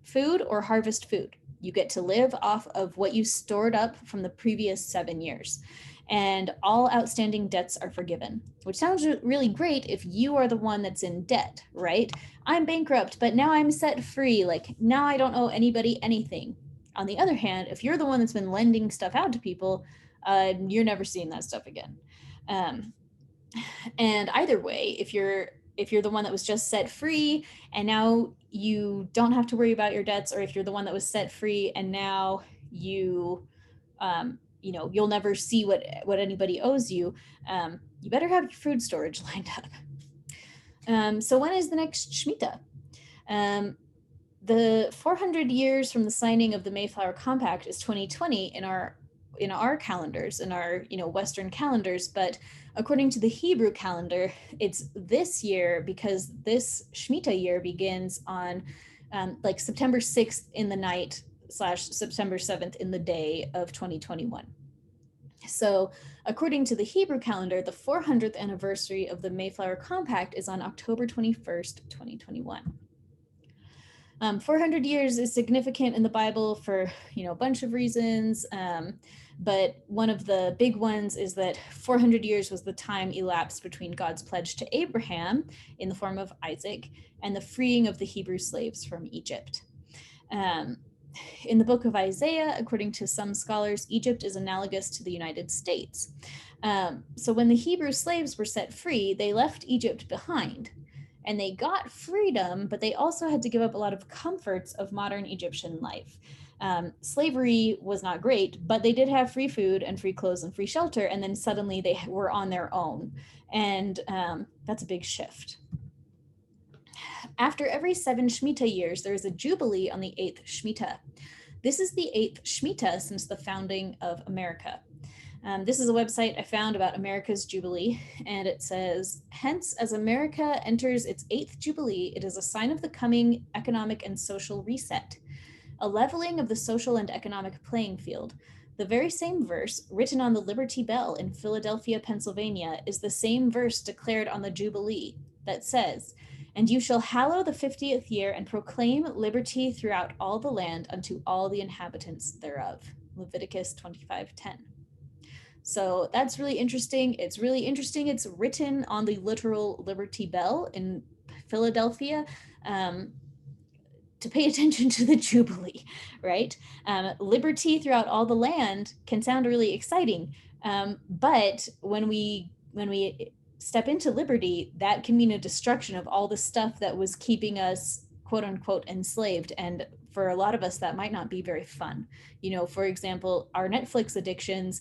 food or harvest food. You get to live off of what you stored up from the previous 7 years. And all outstanding debts are forgiven, which sounds really great if you are the one that's in debt, right? I'm bankrupt, but now I'm set free. Like, now I don't owe anybody anything. On the other hand, if you're the one that's been lending stuff out to people, you're never seeing that stuff again. And either way, if you're the one that was just set free and now you don't have to worry about your debts, or if you're the one that was set free and now you'll never see what anybody owes you, you better have your food storage lined up. So when is the next Shmita? The 400 years from the signing of the Mayflower Compact is 2020 in our calendars, in our Western calendars, but according to the Hebrew calendar, it's this year because this Shmita year begins on September 6th in the night / September 7th in the day of 2021. So according to the Hebrew calendar, the 400th anniversary of the Mayflower Compact is on October 21st, 2021. 400 years is significant in the Bible for, a bunch of reasons. But one of the big ones is that 400 years was the time elapsed between God's pledge to Abraham in the form of Isaac and the freeing of the Hebrew slaves from Egypt. In the book of Isaiah, according to some scholars, Egypt is analogous to the United States. So when the Hebrew slaves were set free, they left Egypt behind. And they got freedom, but they also had to give up a lot of comforts of modern Egyptian life. Slavery was not great, but they did have free food and free clothes and free shelter. And then suddenly they were on their own. And that's a big shift. After every 7 Shmita years, there is a Jubilee on the 8th Shmita. This is the 8th Shmita since the founding of America. This is a website I found about America's Jubilee, and it says, hence, as America enters its 8th Jubilee, it is a sign of the coming economic and social reset, a leveling of the social and economic playing field. The very same verse, written on the Liberty Bell in Philadelphia, Pennsylvania, is the same verse declared on the Jubilee that says, and you shall hallow the 50th year and proclaim liberty throughout all the land unto all the inhabitants thereof. Leviticus 25:10. So that's really interesting. It's really interesting. It's written on the literal Liberty Bell in Philadelphia to pay attention to the Jubilee, right? Liberty throughout all the land can sound really exciting, but when we step into liberty, that can mean a destruction of all the stuff that was keeping us, quote unquote, enslaved. And for a lot of us, that might not be very fun. For example, our Netflix addictions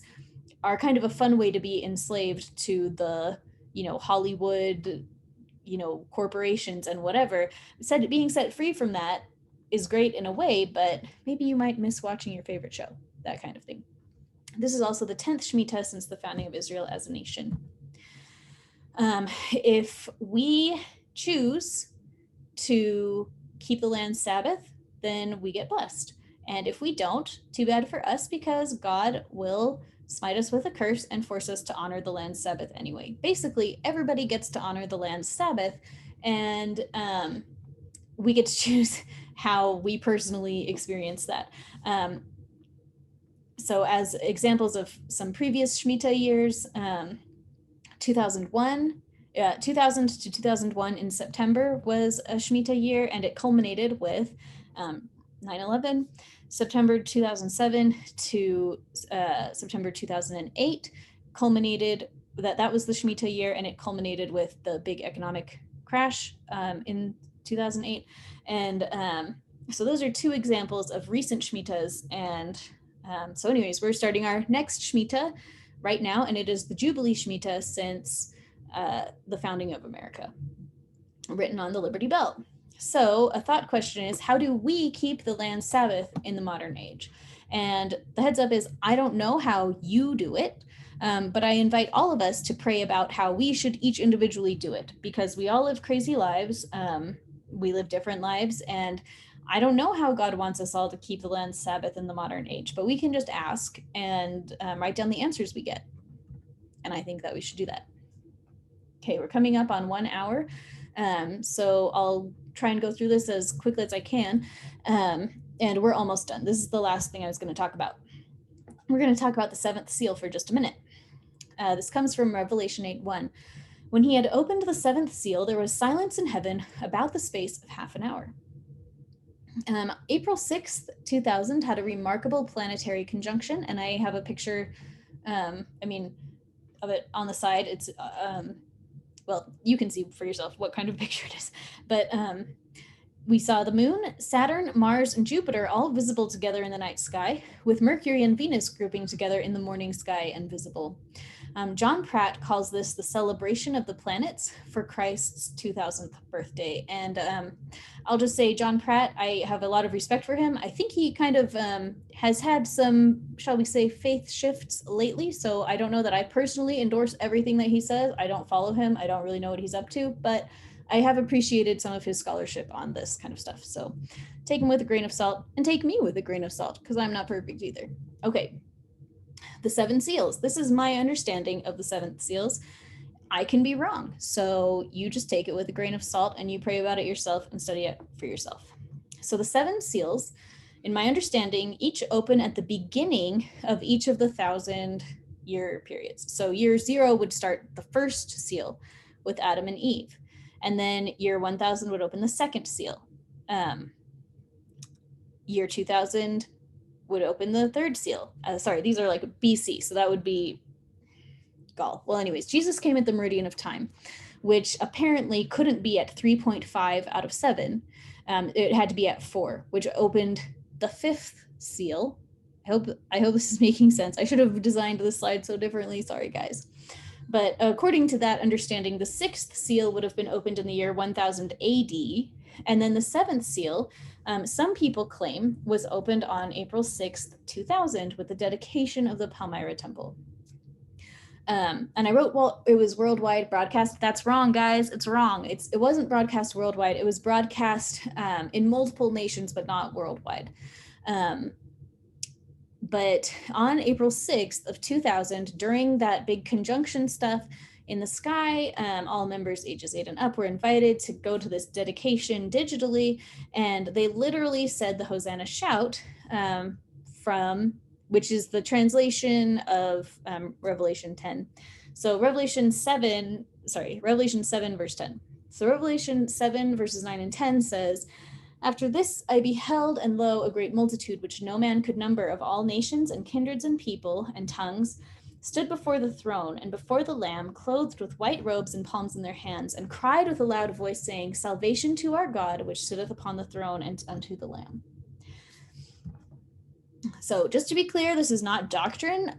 are kind of a fun way to be enslaved to the, Hollywood, corporations and whatever. Being set free from that is great in a way, but maybe you might miss watching your favorite show, that kind of thing. This is also the 10th Shemitah since the founding of Israel as a nation. If we choose to keep the land's Sabbath, then we get blessed. And if we don't, too bad for us, because God will smite us with a curse and force us to honor the land's Sabbath anyway. Basically, everybody gets to honor the land's Sabbath, and we get to choose how we personally experience that. So as examples of some previous Shemitah years, 2001 2000 to 2001 in September was a Shemitah year, and it culminated with 9/11. September 2007 to September 2008 culminated, that was the Shemitah year, and it culminated with the big economic crash in 2008. And so those are two examples of recent Shemitahs. And so anyways, we're starting our next Shemitah right now, and it is the Jubilee Shemitah since the founding of America, written on the Liberty Bell. So a thought question is, how do we keep the land Sabbath in the modern age? And the heads up is, I don't know how you do it, but I invite all of us to pray about how we should each individually do it, because we all live crazy lives. We live different lives, and I don't know how God wants us all to keep the land Sabbath in the modern age, but we can just ask and write down the answers we get. And I think that we should do that. Okay, we're coming up on 1 hour. So I'll try and go through this as quickly as I can. And we're almost done. This is the last thing I was going to talk about. We're going to talk about the seventh seal for just a minute. This comes from Revelation 8:1. When he had opened the seventh seal, there was silence in heaven about the space of half an hour. April 6th, 2000 had a remarkable planetary conjunction, and I have a picture, of it on the side. It's well, you can see for yourself what kind of picture it is. But we saw the moon, Saturn, Mars, and Jupiter all visible together in the night sky, with Mercury and Venus grouping together in the morning sky and visible. John Pratt calls this the celebration of the planets for Christ's 2000th birthday. And I'll just say, John Pratt, I have a lot of respect for him. I think he kind of has had some, shall we say, faith shifts lately. So I don't know that I personally endorse everything that he says. I don't follow him. I don't really know what he's up to, but I have appreciated some of his scholarship on this kind of stuff. So take him with a grain of salt, and take me with a grain of salt, because I'm not perfect either. Okay. The seven seals. This is my understanding of the seventh seals. I can be wrong. So you just take it with a grain of salt and you pray about it yourself and study it for yourself. So the seven seals, in my understanding, each open at the beginning of each of the 1,000-year periods. So year 0 would start the first seal with Adam and Eve. And then year 1000 would open the second seal. Year 2000 would open the third seal. Sorry, these are like BC, so that would be Gaul. Well, anyways, Jesus came at the meridian of time, which apparently couldn't be at 3.5 out of 7. It had to be at 4, which opened the fifth seal. I hope this is making sense. I should have designed this slide so differently. Sorry, guys. But according to that understanding, the sixth seal would have been opened in the year 1000 AD, and then the seventh seal, some people claim, was opened on April 6th, 2000 with the dedication of the Palmyra Temple. And I wrote, well, it was worldwide broadcast. That's wrong, guys. It's wrong. It wasn't broadcast worldwide. It was broadcast in multiple nations, but not worldwide. But on April 6th of 2000, during that big conjunction stuff in the sky, all members ages 8 and up were invited to go to this dedication digitally, and they literally said the Hosanna shout which is the translation of Revelation 10. So Revelation 7 verse 10. So Revelation 7 verses 9 and 10 says, "After this I beheld, and lo, a great multitude which no man could number, of all nations and kindreds and people and tongues, stood before the throne and before the Lamb, clothed with white robes and palms in their hands, and cried with a loud voice, saying, Salvation to our God, which sitteth upon the throne, and unto the Lamb." So just to be clear, this is not doctrine.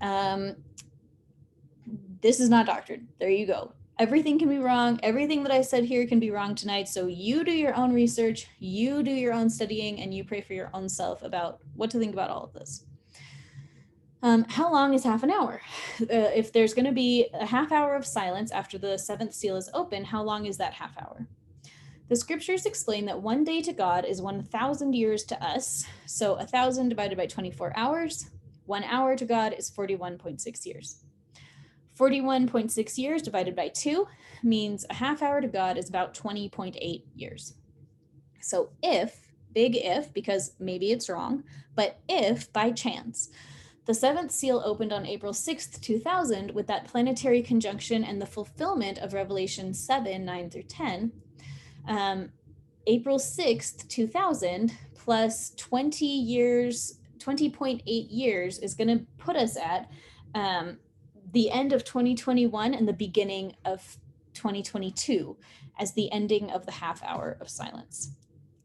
This is not doctrine. There you go. Everything can be wrong. Everything that I said here can be wrong tonight. So you do your own research, you do your own studying, and you pray for your own self about what to think about all of this. How long is half an hour? If there's going to be a half hour of silence after the seventh seal is open, how long is that half hour? The scriptures explain that 1 day to God is 1,000 years to us. So 1,000 divided by 24 hours, 1 hour to God is 41.6 years. 41.6 years divided by 2 means a half hour to God is about 20.8 years. So if, big if, because maybe it's wrong, but if by chance The seventh seal opened on April 6th, 2000, with that planetary conjunction and the fulfillment of Revelation 7, 9 through 10. April 6th, 2000, plus 20 years, 20.8 years is going to put us at the end of 2021 and the beginning of 2022 as the ending of the half hour of silence.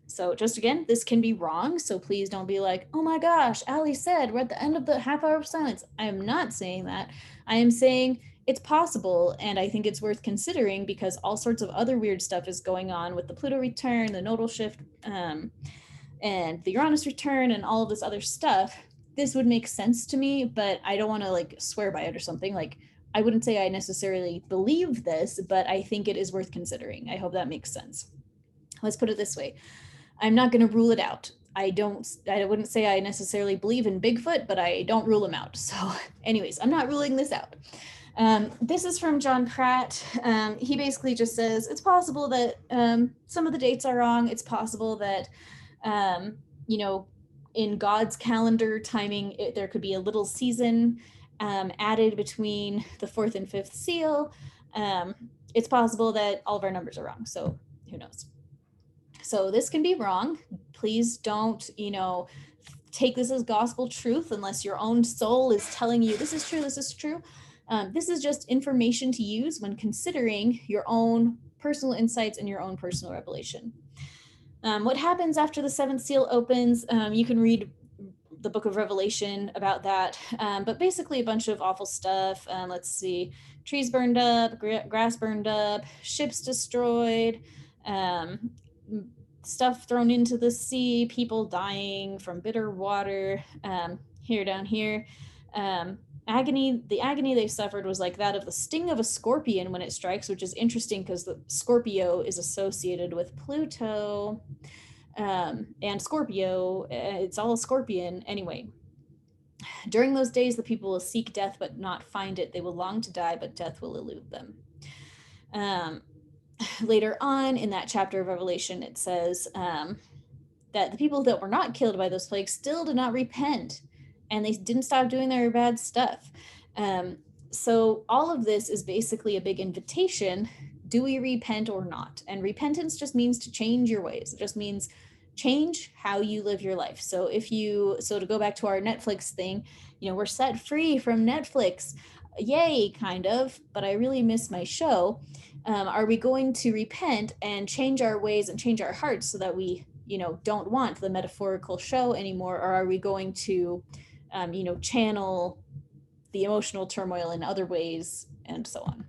So just again, this can be wrong. So please don't be like, oh my gosh, Ali said we're at the end of the half hour of silence. I am not saying that. I am saying it's possible. And I think it's worth considering because all sorts of other weird stuff is going on with the Pluto return, the nodal shift, and the Uranus return and all of this other stuff. This would make sense to me, but I don't want to like swear by it or something. Like, I wouldn't say I necessarily believe this, but I think it is worth considering. I hope that makes sense. Let's put it this way. I'm not going to rule it out. I wouldn't say I necessarily believe in Bigfoot, but I don't rule him out. So anyways, I'm not ruling this out. This is from John Pratt. He basically just says, it's possible that some of the dates are wrong. It's possible that, in God's calendar timing, there could be a little season added between the fourth and fifth seal. It's possible that all of our numbers are wrong. So who knows? So this can be wrong. Please don't, take this as gospel truth unless your own soul is telling you this is true, this is true. This is just information to use when considering your own personal insights and your own personal revelation. What happens after the seventh seal opens, you can read the book of Revelation about that, but basically a bunch of awful stuff. Let's see, trees burned up, grass burned up, ships destroyed, stuff thrown into the sea, people dying from bitter water. Down here, the agony they suffered was like that of the sting of a scorpion when it strikes, which is interesting because the Scorpio is associated with Pluto, and Scorpio, it's all a scorpion. Anyway, during those days, the people will seek death but not find it. They will long to die, but death will elude them. Later on in that chapter of Revelation, it says that the people that were not killed by those plagues still did not repent, and they didn't stop doing their bad stuff. So all of this is basically a big invitation. Do we repent or not? And repentance just means to change your ways. It just means change how you live your life. So to go back to our Netflix thing, we're set free from Netflix. Yay, kind of, but I really miss my show. Are we going to repent and change our ways and change our hearts so that we, don't want the metaphorical show anymore? Or are we going to, channel the emotional turmoil in other ways and so on?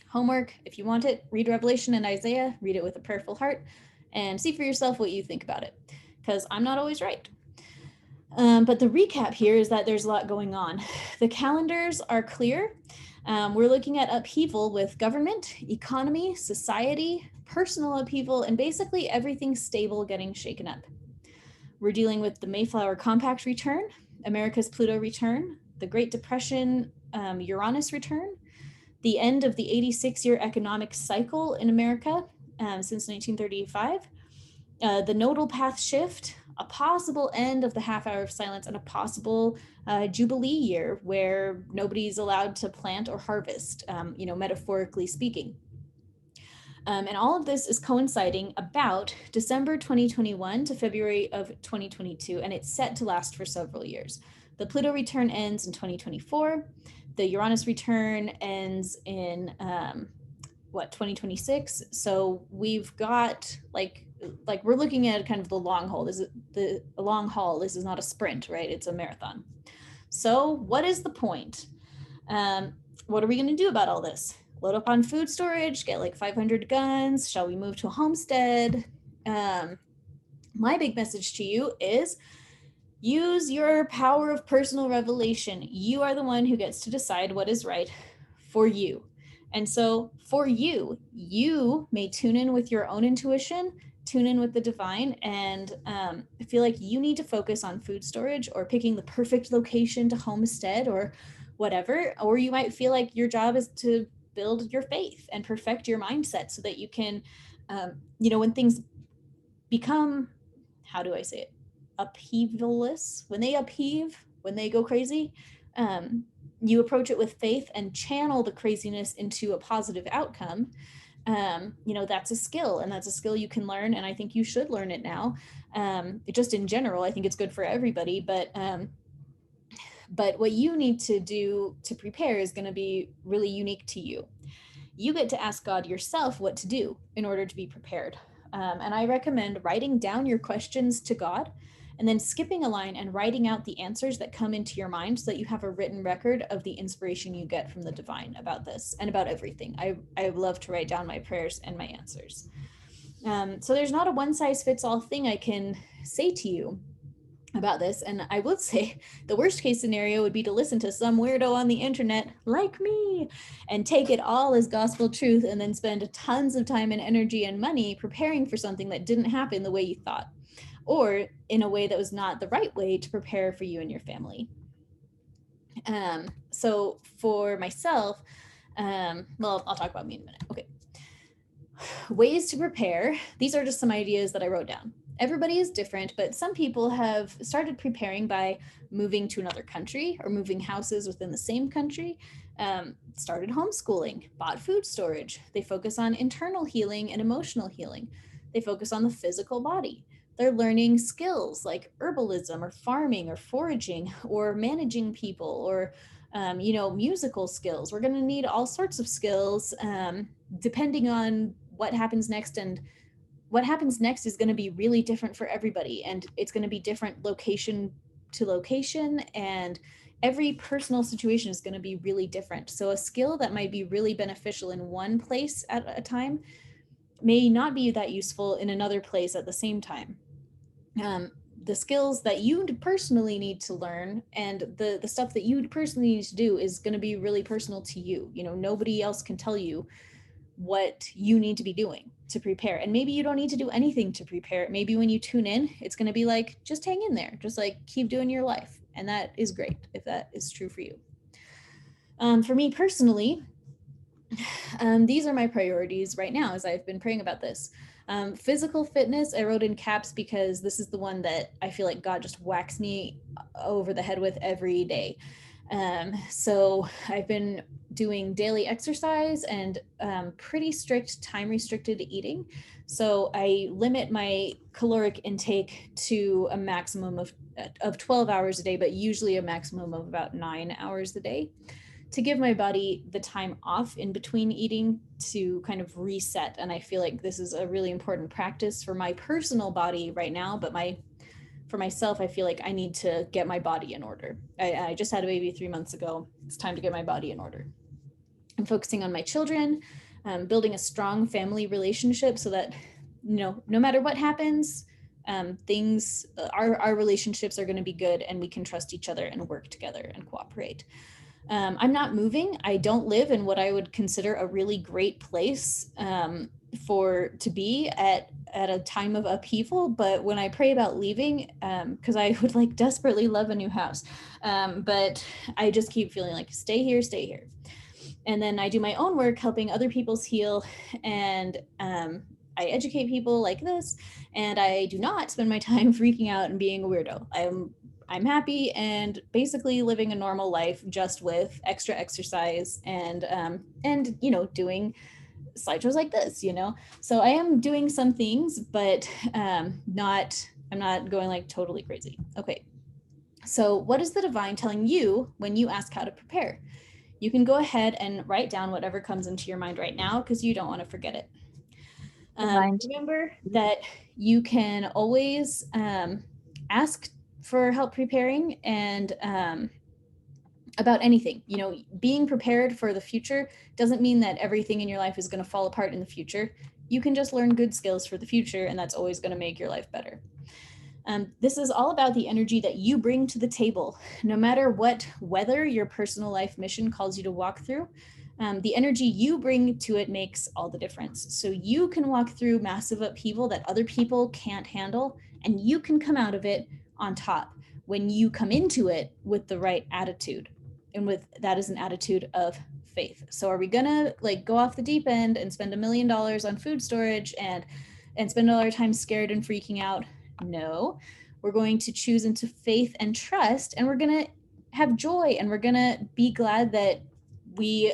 Homework, if you want it, read Revelation and Isaiah, read it with a prayerful heart, and see for yourself what you think about it, because I'm not always right. But the recap here is that there's a lot going on. The calendars are clear. We're looking at upheaval with government, economy, society, personal upheaval, and basically everything stable getting shaken up. We're dealing with the Mayflower Compact return, America's Pluto return, the Great Depression, Uranus return, the end of the 86-year economic cycle in America since 1935, the Nodal Path shift, a possible end of the half hour of silence, and a possible Jubilee year where nobody's allowed to plant or harvest, metaphorically speaking. And all of this is coinciding about December 2021 to February of 2022, and it's set to last for several years. The Pluto return ends in 2024. The Uranus return ends in 2026. So we've got like we're looking at kind of the long haul. This is the long haul. This is not a sprint, right? It's a marathon. So what is the point? What are we going to do about all this? Load up on food storage, get like 500 guns. Shall we move to a homestead? My big message to you is use your power of personal revelation. You are the one who gets to decide what is right for you. And so for you, you may tune in with your own intuition, tune in with the divine, and feel like you need to focus on food storage or picking the perfect location to homestead or whatever. Or you might feel like your job is to build your faith and perfect your mindset so that you can, when things become, how do I say it? Upheavalist, when they upheave, when they go crazy. You approach it with faith and channel the craziness into a positive outcome. That's a skill, and that's a skill you can learn, and I think you should learn it now. Just in general, I think it's good for everybody, but what you need to do to prepare is going to be really unique to you. You get to ask God yourself what to do in order to be prepared. And I recommend writing down your questions to God and then skipping a line and writing out the answers that come into your mind so that you have a written record of the inspiration you get from the divine about this and about everything. I love to write down my prayers and my answers. So there's not a one size fits all thing I can say to you about this. And I would say the worst case scenario would be to listen to some weirdo on the internet like me and take it all as gospel truth and then spend tons of time and energy and money preparing for something that didn't happen the way you thought, or in a way that was not the right way to prepare for you and your family. So for myself, well, I'll talk about me in a minute. Okay. Ways to prepare. These are just some ideas that I wrote down. Everybody is different, but some people have started preparing by moving to another country or moving houses within the same country, started homeschooling, bought food storage. They focus on internal healing and emotional healing. They focus on the physical body. They're learning skills like herbalism or farming or foraging or managing people or musical skills. We're going to need all sorts of skills depending on what happens next, and what happens next is going to be really different for everybody, and it's going to be different location to location, and every personal situation is going to be really different. So a skill that might be really beneficial in one place at a time may not be that useful in another place at the same time. The skills that you personally need to learn and the stuff that you personally need to do is going to be really personal to you. Nobody else can tell you what you need to be doing to prepare. And maybe you don't need to do anything to prepare. Maybe when you tune in, it's going to be like, just hang in there, just like keep doing your life. And that is great if that is true for you. For me personally, these are my priorities right now as I've been praying about this. Physical fitness, I wrote in caps because this is the one that I feel like God just whacks me over the head with every day. So I've been doing daily exercise and pretty strict time restricted eating. So I limit my caloric intake to a maximum of 12 hours a day, but usually a maximum of about 9 hours a day, to give my body the time off in between eating to kind of reset. And I feel like this is a really important practice for my personal body right now, but for myself, I feel like I need to get my body in order. I just had a baby 3 months ago. It's time to get my body in order. I'm focusing on my children, building a strong family relationship so that, no matter what happens, our relationships are going to be good and we can trust each other and work together and cooperate. I'm not moving. I don't live in what I would consider a really great place to be at a time of upheaval. But when I pray about leaving, because I would desperately love a new house, but I just keep feeling like stay here. And then I do my own work helping other people's heal, and I educate people like this, and I do not spend my time freaking out and being a weirdo. I'm happy and basically living a normal life, just with extra exercise and doing slideshows like this, So I am doing some things, but I'm not going totally crazy. Okay. So what is the divine telling you when you ask how to prepare? You can go ahead and write down whatever comes into your mind right now, because you don't want to forget it. Remember that you can always ask for help preparing, and about anything. Being prepared for the future doesn't mean that everything in your life is going to fall apart in the future. You can just learn good skills for the future, and that's always going to make your life better. This is all about the energy that you bring to the table. No matter what weather your personal life mission calls you to walk through, the energy you bring to it makes all the difference. So you can walk through massive upheaval that other people can't handle, and you can come out of it on top when you come into it with the right attitude. And that is an attitude of faith. So are we gonna go off the deep end and spend $1 million on food storage and spend all our time scared and freaking out? No, we're going to choose into faith and trust, and we're going to have joy, and we're going to be glad that we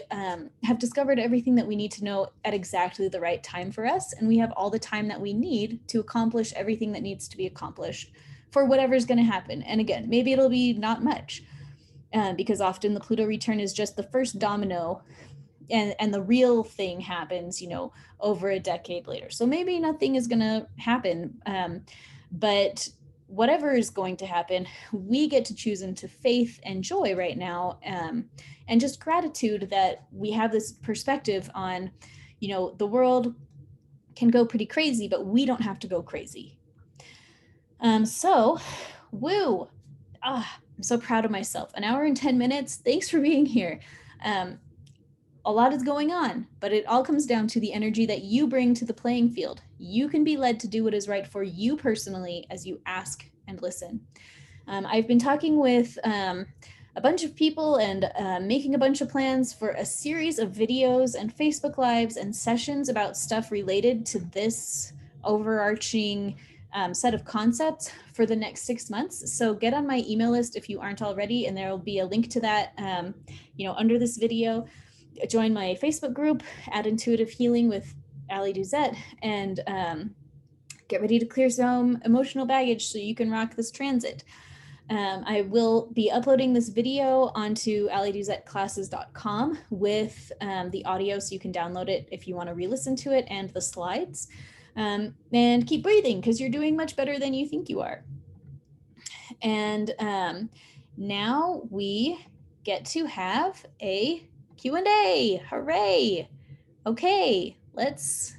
have discovered everything that we need to know at exactly the right time for us. And we have all the time that we need to accomplish everything that needs to be accomplished for whatever's going to happen. And again, maybe it'll be not much, because often the Pluto return is just the first domino, and the real thing happens, over a decade later. So maybe nothing is going to happen. But whatever is going to happen, we get to choose into faith and joy right now, and just gratitude that we have this perspective on, the world can go pretty crazy, but we don't have to go crazy. So, woo! I'm so proud of myself. An hour and 10 minutes. Thanks for being here. A lot is going on, but it all comes down to the energy that you bring to the playing field. You can be led to do what is right for you personally as you ask and listen. I've been talking with a bunch of people and making a bunch of plans for a series of videos and Facebook Lives and sessions about stuff related to this overarching set of concepts for the next 6 months. So get on my email list if you aren't already, and there will be a link to that under this video. Join my Facebook group at Intuitive Healing with Ali Duzette, and get ready to clear some emotional baggage so you can rock this transit. I will be uploading this video onto aliduzetteclasses.com with the audio, so you can download it if you want to re-listen to it, and the slides. And keep breathing, because you're doing much better than you think you are. And now we get to have a Q&A. Hooray! Okay, let's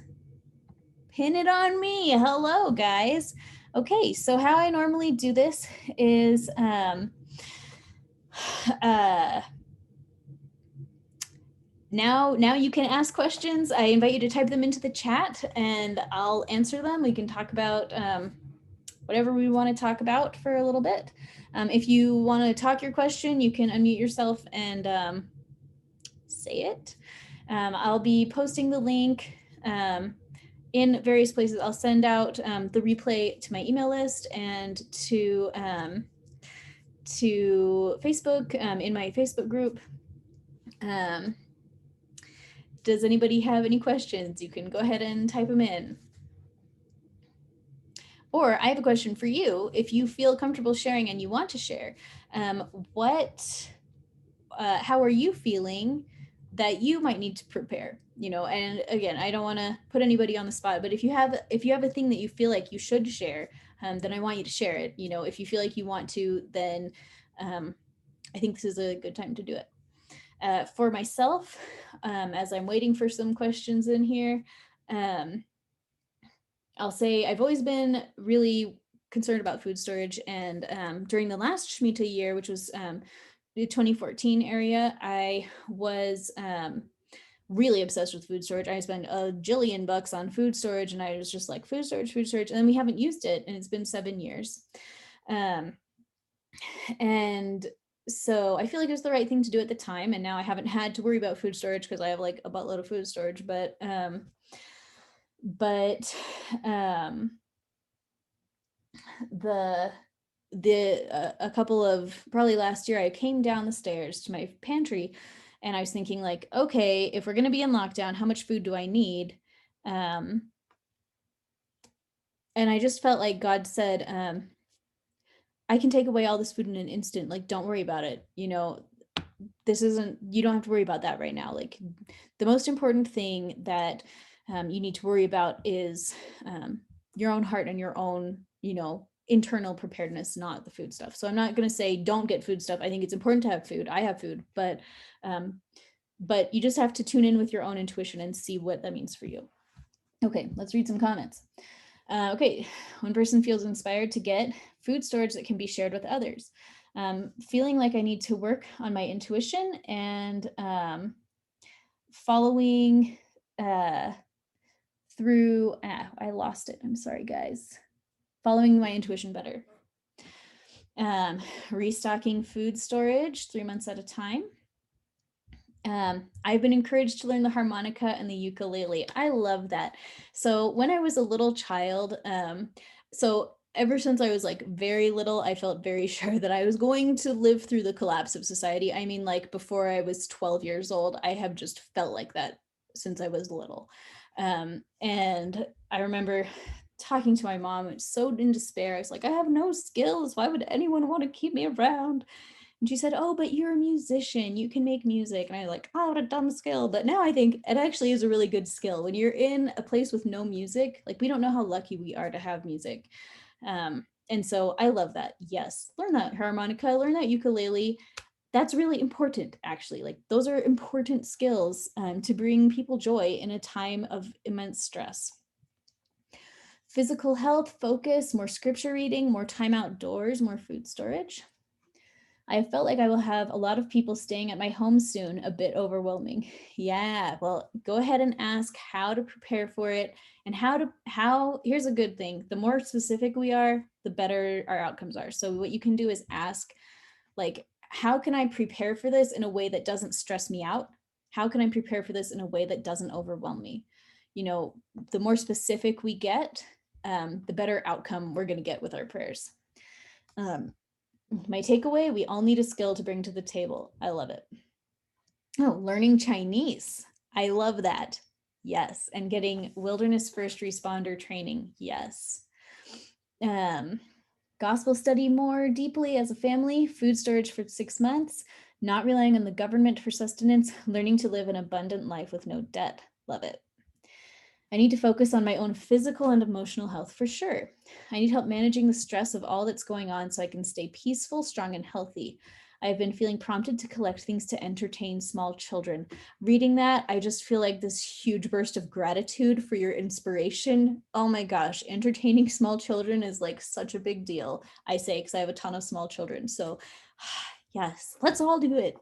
pin it on me. Hello, guys. Okay, so how I normally do this is now you can ask questions. I invite you to type them into the chat and I'll answer them. We can talk about whatever we want to talk about for a little bit. If you want to talk your question, you can unmute yourself and say it. I'll be posting the link in various places. I'll send out the replay to my email list and to Facebook, in my Facebook group. Does anybody have any questions? You can go ahead and type them in. Or I have a question for you. If you feel comfortable sharing and you want to share, how are you feeling that you might need to prepare? And again, I don't want to put anybody on the spot, but if you have a thing that you feel like you should share, then I want you to share it. If you feel like you want to, then I think this is a good time to do it. For myself, as I'm waiting for some questions in here, I'll say I've always been really concerned about food storage, and during the last Shmita year, which was the 2014 area, I was really obsessed with food storage. I spent a jillion bucks on food storage, and I was just like, food storage, and then we haven't used it, and it's been 7 years. And so I feel like it was the right thing to do at the time, and now I haven't had to worry about food storage because I have like a buttload of food storage, but a couple of, probably last year, I came down the stairs to my pantry and I was thinking like, okay, if we're going to be in lockdown, how much food do I need? And I just felt like God said, I can take away all this food in an instant. Like, don't worry about it. You don't have to worry about that right now. Like, the most important thing that you need to worry about is your own heart and your own, internal preparedness, not the food stuff. So I'm not going to say don't get food stuff. I think it's important to have food. I have food, but you just have to tune in with your own intuition and see what that means for you. Okay, let's read some comments. Okay, one person feels inspired to get food storage that can be shared with others. Feeling like I need to work on my intuition and following through, I lost it. I'm sorry, guys. Following my intuition better. Restocking food storage 3 months at a time. I've been encouraged to learn the harmonica and the ukulele. I love that. So when I was a little child, so ever since I was like very little, I felt very sure that I was going to live through the collapse of society. I mean, like before I was 12 years old, I have just felt like that since I was little. And I remember talking to my mom, so in despair. I was like, I have no skills. Why would anyone want to keep me around? And she said, oh, but you're a musician. You can make music. And I was like, oh, what a dumb skill. But now I think it actually is a really good skill. When you're in a place with no music, like we don't know how lucky we are to have music. And so I love that. Yes, learn that harmonica, learn that ukulele. That's really important, actually. Like those are important skills to bring people joy in a time of immense stress. Physical health, focus, more scripture reading, more time outdoors, more food storage. I felt like I will have a lot of people staying at my home soon, a bit overwhelming. Yeah, well, go ahead and ask how to prepare for it and here's a good thing. The more specific we are, the better our outcomes are. So what you can do is ask, like, how can I prepare for this in a way that doesn't stress me out? How can I prepare for this in a way that doesn't overwhelm me? You know, the more specific we get, the better outcome we're going to get with our prayers. My takeaway, we all need a skill to bring to the table. I love it. Oh, learning Chinese. I love that. Yes. And getting wilderness first responder training. Yes. Gospel study more deeply as a family, food storage for 6 months, not relying on the government for sustenance, learning to live an abundant life with no debt. Love it. I need to focus on my own physical and emotional health for sure. I need help managing the stress of all that's going on so I can stay peaceful, strong, and healthy. I've been feeling prompted to collect things to entertain small children. Reading that, I just feel like this huge burst of gratitude for your inspiration. Oh my gosh, entertaining small children is like such a big deal, I say, because I have a ton of small children. So yes, let's all do it.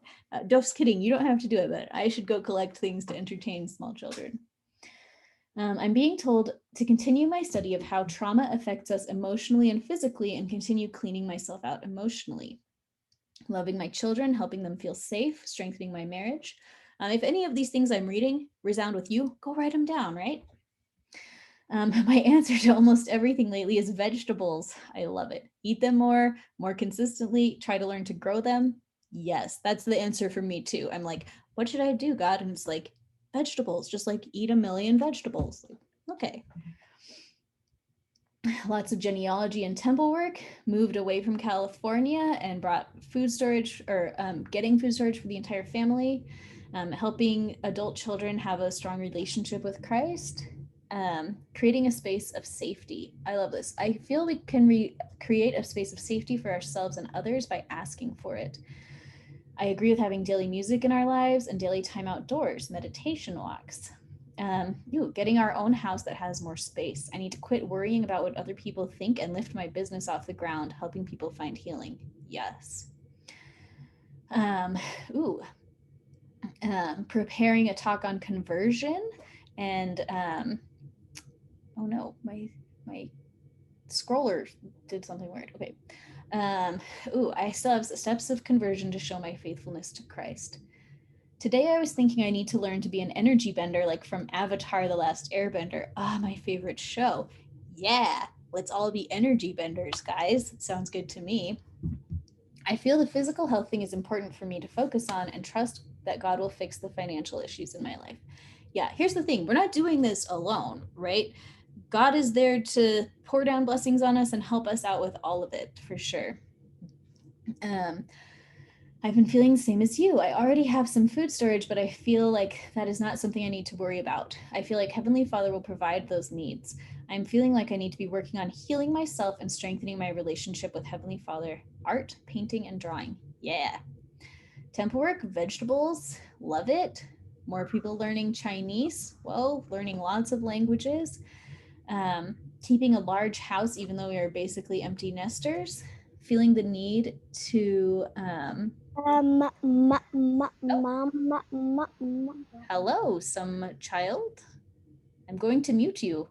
Just kidding, you don't have to do it, but I should go collect things to entertain small children. I'm being told to continue my study of how trauma affects us emotionally and physically and continue cleaning myself out emotionally. Loving my children, helping them feel safe, strengthening my marriage. If any of these things I'm reading resound with you, go write them down, right? My answer to almost everything lately is vegetables. I love it. Eat them more consistently, try to learn to grow them. Yes, that's the answer for me too. I'm like, what should I do, God? And it's like, vegetables, just like eat a million vegetables. Okay. Lots of genealogy and temple work, moved away from California and brought food storage or getting food storage for the entire family, helping adult children have a strong relationship with Christ, creating a space of safety. I love this. I feel we can create a space of safety for ourselves and others by asking for it. I agree with having daily music in our lives and daily time outdoors, meditation walks. Getting our own house that has more space. I need to quit worrying about what other people think and lift my business off the ground, helping people find healing. Yes. Preparing a talk on conversion and oh no, my scroller did something weird. Okay. I still have steps of conversion to show my faithfulness to Christ. Today I was thinking I need to learn to be an energy bender like from Avatar The Last Airbender. My favorite show. Yeah, let's all be energy benders, guys. Sounds good to me. I feel the physical health thing is important for me to focus on and trust that God will fix the financial issues in my life. Yeah, here's the thing. We're not doing this alone, right? God is there to pour down blessings on us and help us out with all of it, for sure. I've been feeling the same as you. I already have some food storage, but I feel like that is not something I need to worry about. I feel like Heavenly Father will provide those needs. I'm feeling like I need to be working on healing myself and strengthening my relationship with Heavenly Father. Art, painting, and drawing. Yeah. Temple work, vegetables, love it. More people learning Chinese. Whoa, learning lots of languages. Keeping a large house, even though we are basically empty nesters. Feeling the need to hello, some child. I'm going to mute you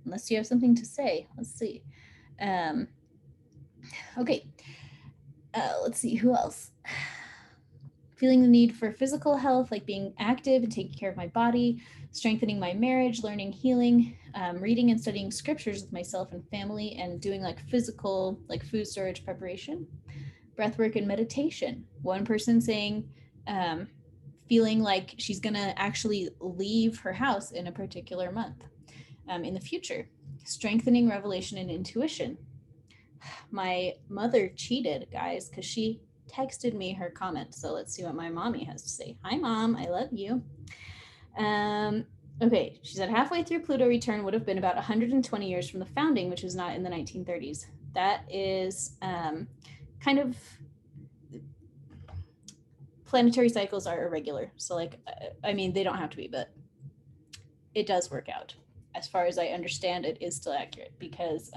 unless you have something to say. Let's see. Okay. Let's see who else. feeling the need for physical health, like being active and taking care of my body, strengthening my marriage, learning healing, reading and studying scriptures with myself and family, and doing like physical, like food storage preparation, breath work and meditation. One person saying, feeling like she's gonna actually leave her house in a particular month in the future, strengthening revelation and intuition. My mother cheated, guys, because she texted me her comment. So let's see what my mommy has to say. Hi, Mom. I love you. Okay, she said halfway through Pluto return would have been about 120 years from the founding, which was not in the 1930s. That is kind of, planetary cycles are irregular. So like, I mean, they don't have to be, but it does work out. As far as I understand, it is still accurate because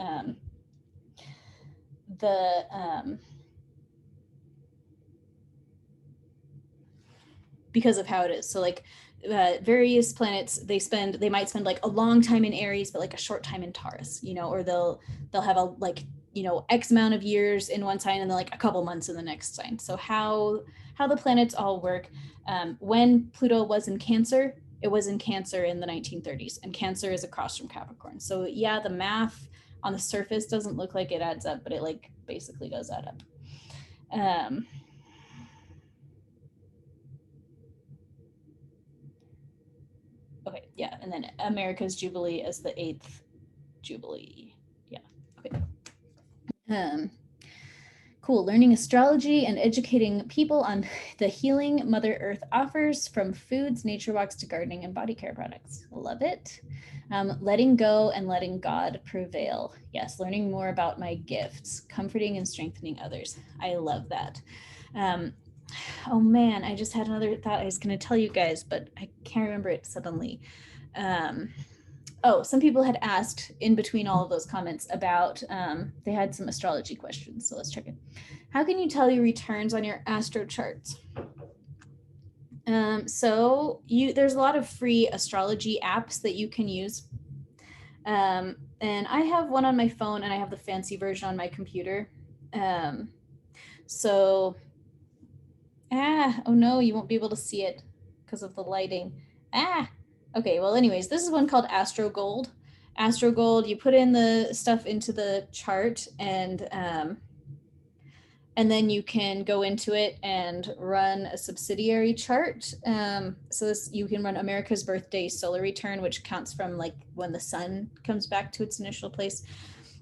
because of how it is. So like various planets, they might spend like a long time in Aries, but like a short time in Taurus, you know, or they'll have a like, you know, X amount of years in one sign and then like a couple months in the next sign. So how the planets all work. When Pluto was in Cancer, it was in Cancer in the 1930s, and Cancer is across from Capricorn. So yeah, the math on the surface doesn't look like it adds up, but it like basically does add up. Okay, yeah, and then America's Jubilee as the 8th Jubilee. Yeah, okay. Cool, learning astrology and educating people on the healing Mother Earth offers, from foods, nature walks to gardening and body care products. Love it. Letting go and letting God prevail. Yes, learning more about my gifts, comforting and strengthening others. I love that. Oh man, I just had another thought I was going to tell you guys, but I can't remember it suddenly. Some people had asked in between all of those comments about, they had some astrology questions. So let's check it. How can you tell your returns on your astro charts? There's a lot of free astrology apps that you can use. And I have one on my phone and I have the fancy version on my computer. Oh no, you won't be able to see it because of the lighting. Okay, well anyways, this is one called Astro Gold. Astro Gold, you put in the stuff into the chart and then you can go into it and run a subsidiary chart. You can run America's birthday solar return, which counts from like when the sun comes back to its initial place.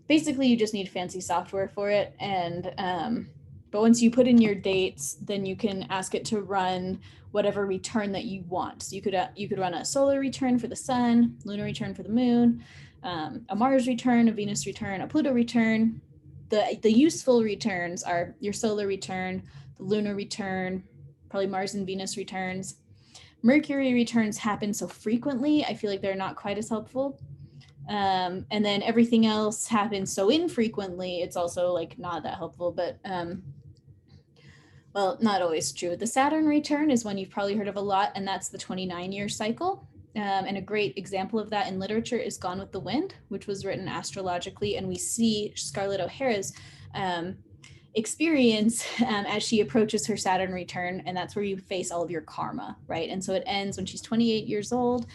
Basically, you just need fancy software for it. And but once you put in your dates, then you can ask it to run whatever return that you want. So you could run a solar return for the sun, lunar return for the moon, a Mars return, a Venus return, a Pluto return. The useful returns are your solar return, the lunar return, probably Mars and Venus returns. Mercury returns happen so frequently, I feel like they're not quite as helpful. And then everything else happens so infrequently, it's also like not that helpful, but well, not always true. The Saturn return is one you've probably heard of a lot, and that's the 29-year cycle. And a great example of that in literature is Gone with the Wind, which was written astrologically, and we see Scarlett O'Hara's experience as she approaches her Saturn return, and that's where you face all of your karma, right? And so it ends when she's 28 years old,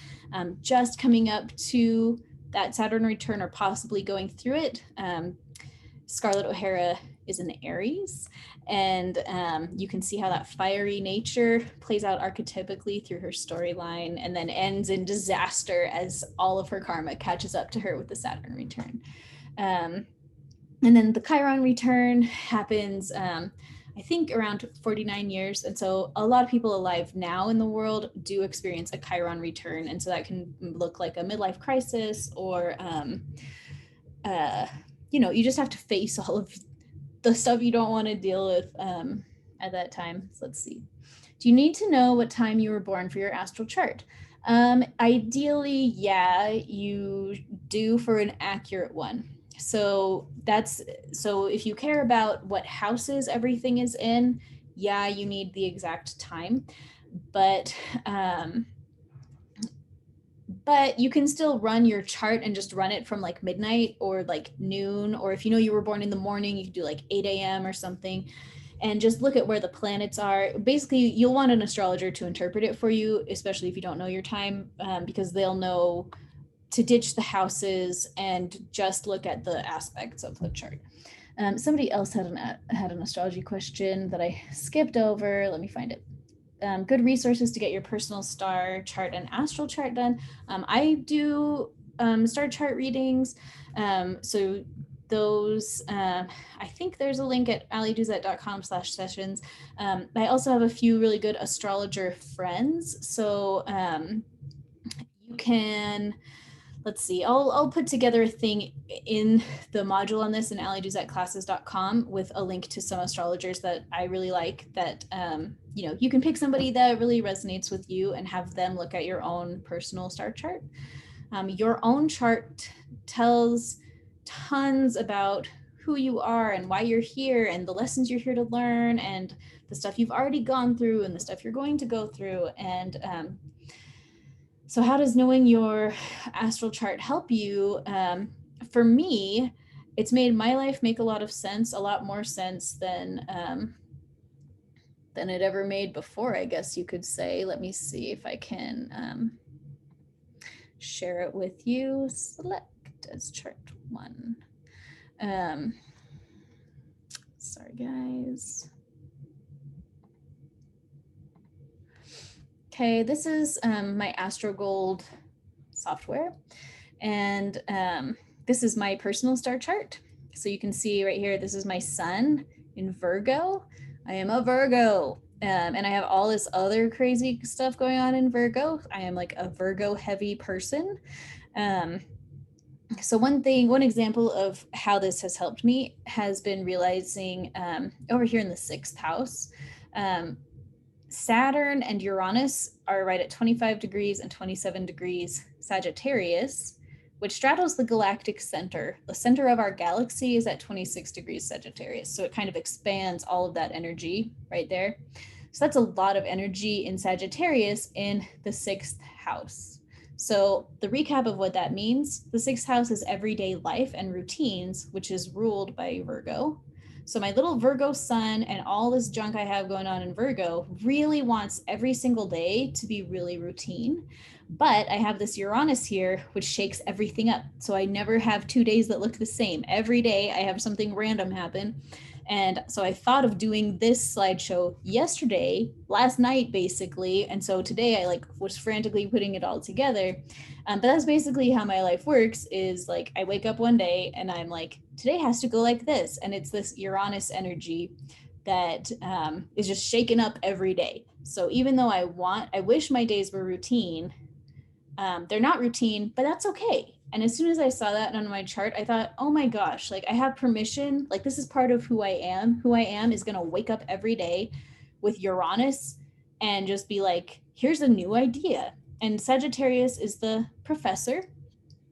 just coming up to that Saturn return or possibly going through it. Scarlett O'Hara is in Aries, and you can see how that fiery nature plays out archetypically through her storyline, and then ends in disaster as all of her karma catches up to her with the Saturn return. And then the Chiron return happens, I think, around 49 years. And so a lot of people alive now in the world do experience a Chiron return. And so that can look like a midlife crisis, or, you just have to face all of the stuff you don't want to deal with at that time. So let's see. Do you need to know what time you were born for your astral chart? Ideally, yeah, you do for an accurate one. So if you care about what houses everything is in, yeah, you need the exact time. But you can still run your chart and just run it from like midnight or like noon, or if you know you were born in the morning, you could do like 8 a.m. or something. and just look at where the planets are. Basically, you'll want an astrologer to interpret it for you, especially if you don't know your time, because they'll know to ditch the houses and just look at the aspects of the chart. Somebody else had an astrology question that I skipped over. Let me find it. Good resources to get your personal star chart and astral chart done. I do star chart readings. So those, I think there's a link at aliduzet.com/sessions. I also have a few really good astrologer friends. So you can, let's see, I'll put together a thing in the module on this in aliduzatclasses.com with a link to some astrologers that I really like, that you can pick somebody that really resonates with you and have them look at your own personal star chart. Your own chart tells tons about who you are and why you're here and the lessons you're here to learn and the stuff you've already gone through and the stuff you're going to go through. And so how does knowing your astral chart help you? For me, it's made my life make a lot of sense, a lot more sense than it ever made before, I guess you could say. Let me see if I can share it with you. Select as chart 1. Sorry, guys. Okay, this is my Astro Gold software, and this is my personal star chart. So you can see right here, this is my sun in Virgo. I am a Virgo, and I have all this other crazy stuff going on in Virgo. I am like a Virgo heavy person. So one example of how this has helped me has been realizing over here in the 6th house, Saturn and Uranus are right at 25 degrees and 27 degrees Sagittarius, which straddles the galactic center. The center of our galaxy is at 26 degrees Sagittarius. So it kind of expands all of that energy right there. So that's a lot of energy in Sagittarius in the 6th house. So the recap of what that means, the 6th house is everyday life and routines, which is ruled by Virgo. So my little Virgo sun and all this junk I have going on in Virgo really wants every single day to be really routine. But I have this Uranus here, which shakes everything up. So I never have 2 days that look the same. Every day I have something random happen. And so I thought of doing this slideshow yesterday, last night, basically. And so today I was frantically putting it all together. But that's basically how my life works, is like I wake up one day and I'm like, today has to go like this. And it's this Uranus energy that is just shaken up every day. So even though I wish my days were routine, they're not routine, but that's okay. And as soon as I saw that on my chart, I thought, oh my gosh, like I have permission, like this is part of who I am. Who I am is going to wake up every day with Uranus and just be like, here's a new idea. And Sagittarius is the professor.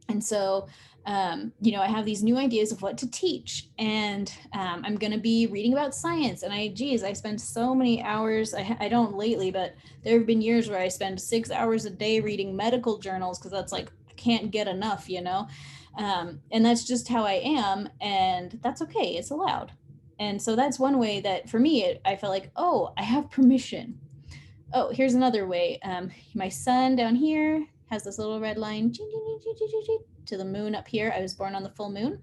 And so, I have these new ideas of what to teach. And I'm going to be reading about science. And I spend so many hours. I don't lately, but there have been years where I spend 6 hours a day reading medical journals because that's like, I can't get enough, and that's just how I am. And that's okay. It's allowed. And so that's one way that for me, I felt like, oh, I have permission. Oh, here's another way. My sun down here has this little red line to the moon up here. I was born on the full moon.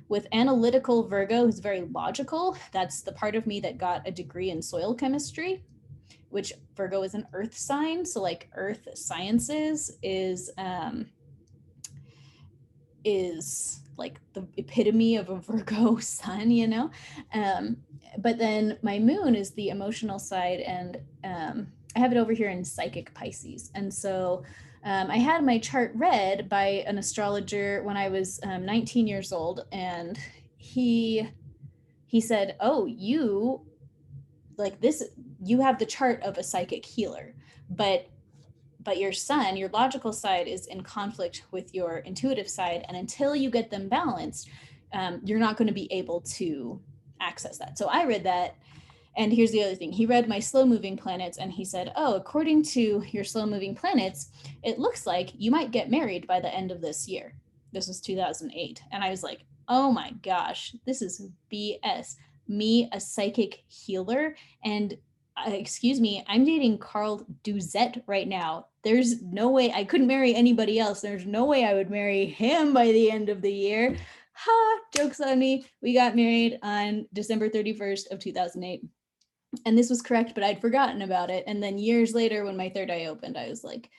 With analytical Virgo, who's very logical, that's the part of me that got a degree in soil chemistry, which Virgo is an earth sign. So like earth sciences is like the epitome of a Virgo sun, but then my moon is the emotional side, and I have it over here in psychic Pisces. And so I had my chart read by an astrologer when I was 19 years old, and he said, oh, you have the chart of a psychic healer, but your sun, your logical side, is in conflict with your intuitive side. And until you get them balanced, you're not going to be able to access that. So I read that. And here's the other thing. He read my slow moving planets and he said, oh, according to your slow moving planets, it looks like you might get married by the end of this year. This was 2008. And I was like, oh my gosh, this is BS. me a psychic healer. And excuse me, I'm dating Carl Duzet right now. There's no way I couldn't marry anybody else. There's no way I would marry him by the end of the year. Ha, joke's on me. We got married on December 31st of 2008. And this was correct, but I'd forgotten about it. And then years later, when my third eye opened, I was like,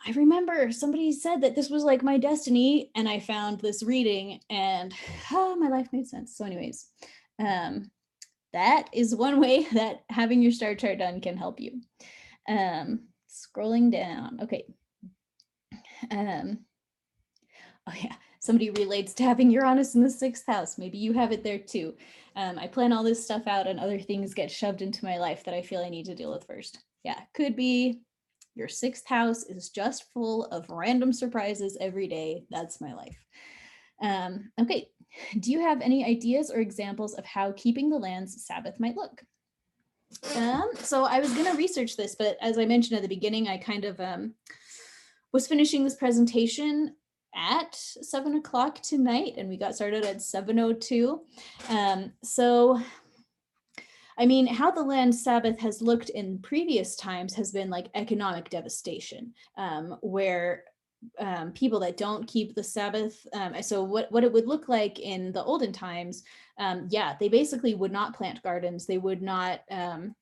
I remember somebody said that this was like my destiny, and I found this reading, and my life made sense. So anyways, that is one way that having your star chart done can help you. Scrolling down. Okay. Oh yeah, somebody relates to having Uranus in the 6th house. Maybe you have it there too. I plan all this stuff out and other things get shoved into my life that I feel I need to deal with first. Yeah, could be your 6th house is just full of random surprises every day. That's my life. Okay, do you have any ideas or examples of how keeping the land's Sabbath might look? So I was going to research this, but as I mentioned at the beginning, I kind of was finishing this presentation at 7 o'clock tonight, and we got started at 7:02. So I mean, how the land Sabbath has looked in previous times has been like economic devastation, where people that don't keep the Sabbath, so what it would look like in the olden times, yeah, they basically would not plant gardens. They would not, do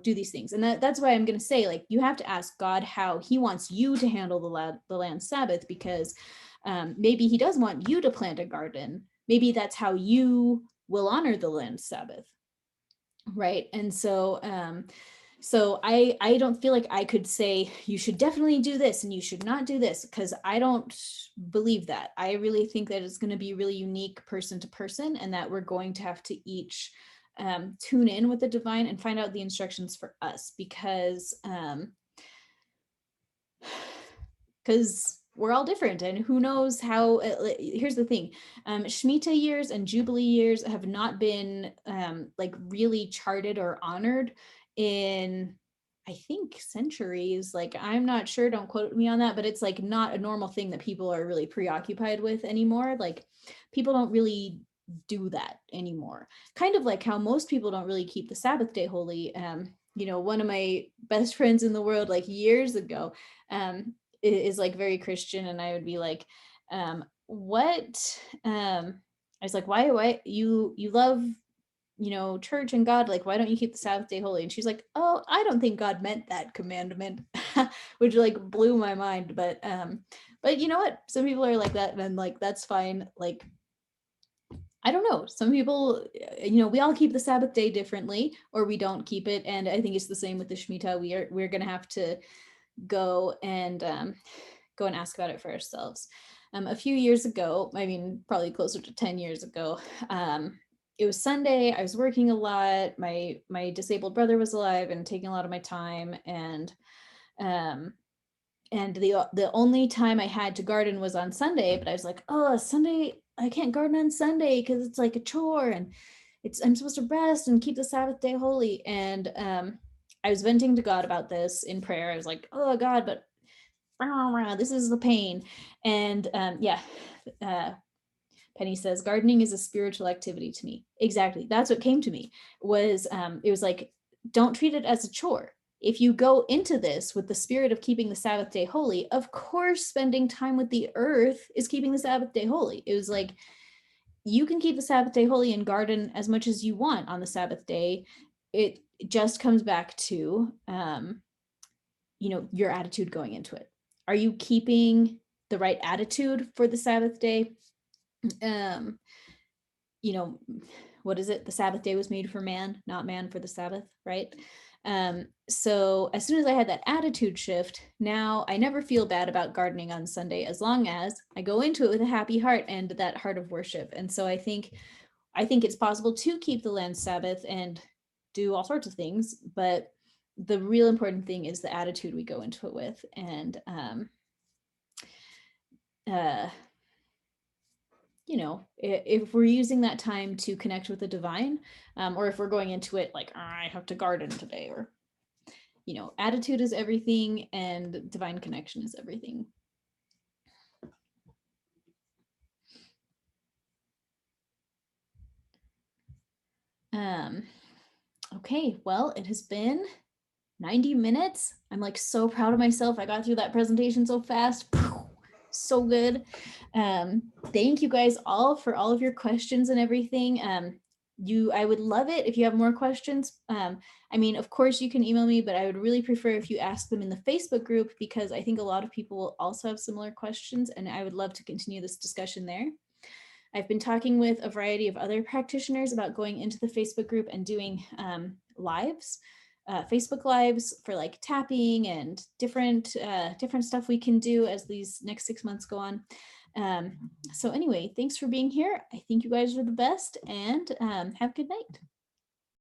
these things. And that's why I'm going to say, like, you have to ask God how he wants you to handle the land Sabbath, because maybe he does want you to plant a garden. Maybe that's how you will honor the land Sabbath. Right. And so I don't feel like I could say you should definitely do this and you should not do this, because I don't believe that. I really think that it's going to be really unique person to person, and that we're going to have to each tune in with the divine and find out the instructions for us, because we're all different, and who knows how. Here's the thing, Shmita years and Jubilee years have not been like really charted or honored in, I think, centuries. Like, I'm not sure, don't quote me on that, but it's like not a normal thing that people are really preoccupied with anymore. Like, people don't really do that anymore. Kind of like how most people don't really keep the Sabbath day holy. One of my best friends in the world, like years ago, is like very Christian, and I would be like, what? I was like, why you love, church and God, like, why don't you keep the Sabbath day holy? And she's like, oh, I don't think God meant that commandment, which like blew my mind. But you know what? Some people are like that, and like, that's fine. Like, I don't know. Some people, we all keep the Sabbath day differently, or we don't keep it. And I think it's the same with the Shemitah. We're going to have to go and ask about it for ourselves. A few years ago, I mean, probably closer to 10 years ago, it was Sunday. I was working a lot. My disabled brother was alive and taking a lot of my time. And the only time I had to garden was on Sunday, but I was like, oh, Sunday, I can't garden on Sunday because it's like a chore, and I'm supposed to rest and keep the Sabbath day holy. And I was venting to God about this in prayer. I was like, oh God, but this is the pain. And Penny says, gardening is a spiritual activity to me. Exactly. That's what came to me, was it was like, don't treat it as a chore. If you go into this with the spirit of keeping the Sabbath day holy, of course, spending time with the earth is keeping the Sabbath day holy. It was like, you can keep the Sabbath day holy and garden as much as you want on the Sabbath day. It just comes back to, your attitude going into it. Are you keeping the right attitude for the Sabbath day? What is it? The Sabbath day was made for man, not man for the Sabbath, right? So as soon as I had that attitude shift, now I never feel bad about gardening on Sunday, as long as I go into it with a happy heart and that heart of worship. And so I think it's possible to keep the land Sabbath and do all sorts of things, but the real important thing is the attitude we go into it with. And if we're using that time to connect with the divine, or if we're going into it like, I have to garden today, or attitude is everything and divine connection is everything. Okay, well, it has been 90 minutes. I'm like so proud of myself. I got through that presentation so fast. So good. Thank you guys all for all of your questions and everything. I would love it if you have more questions. I mean, of course you can email me, but I would really prefer if you ask them in the Facebook group, because I think a lot of people will also have similar questions, and I would love to continue this discussion there. I've been talking with a variety of other practitioners about going into the Facebook group and doing lives, Facebook lives for like tapping and different stuff we can do as these next 6 months go on. So anyway, thanks for being here. I think you guys are the best, and have a good night.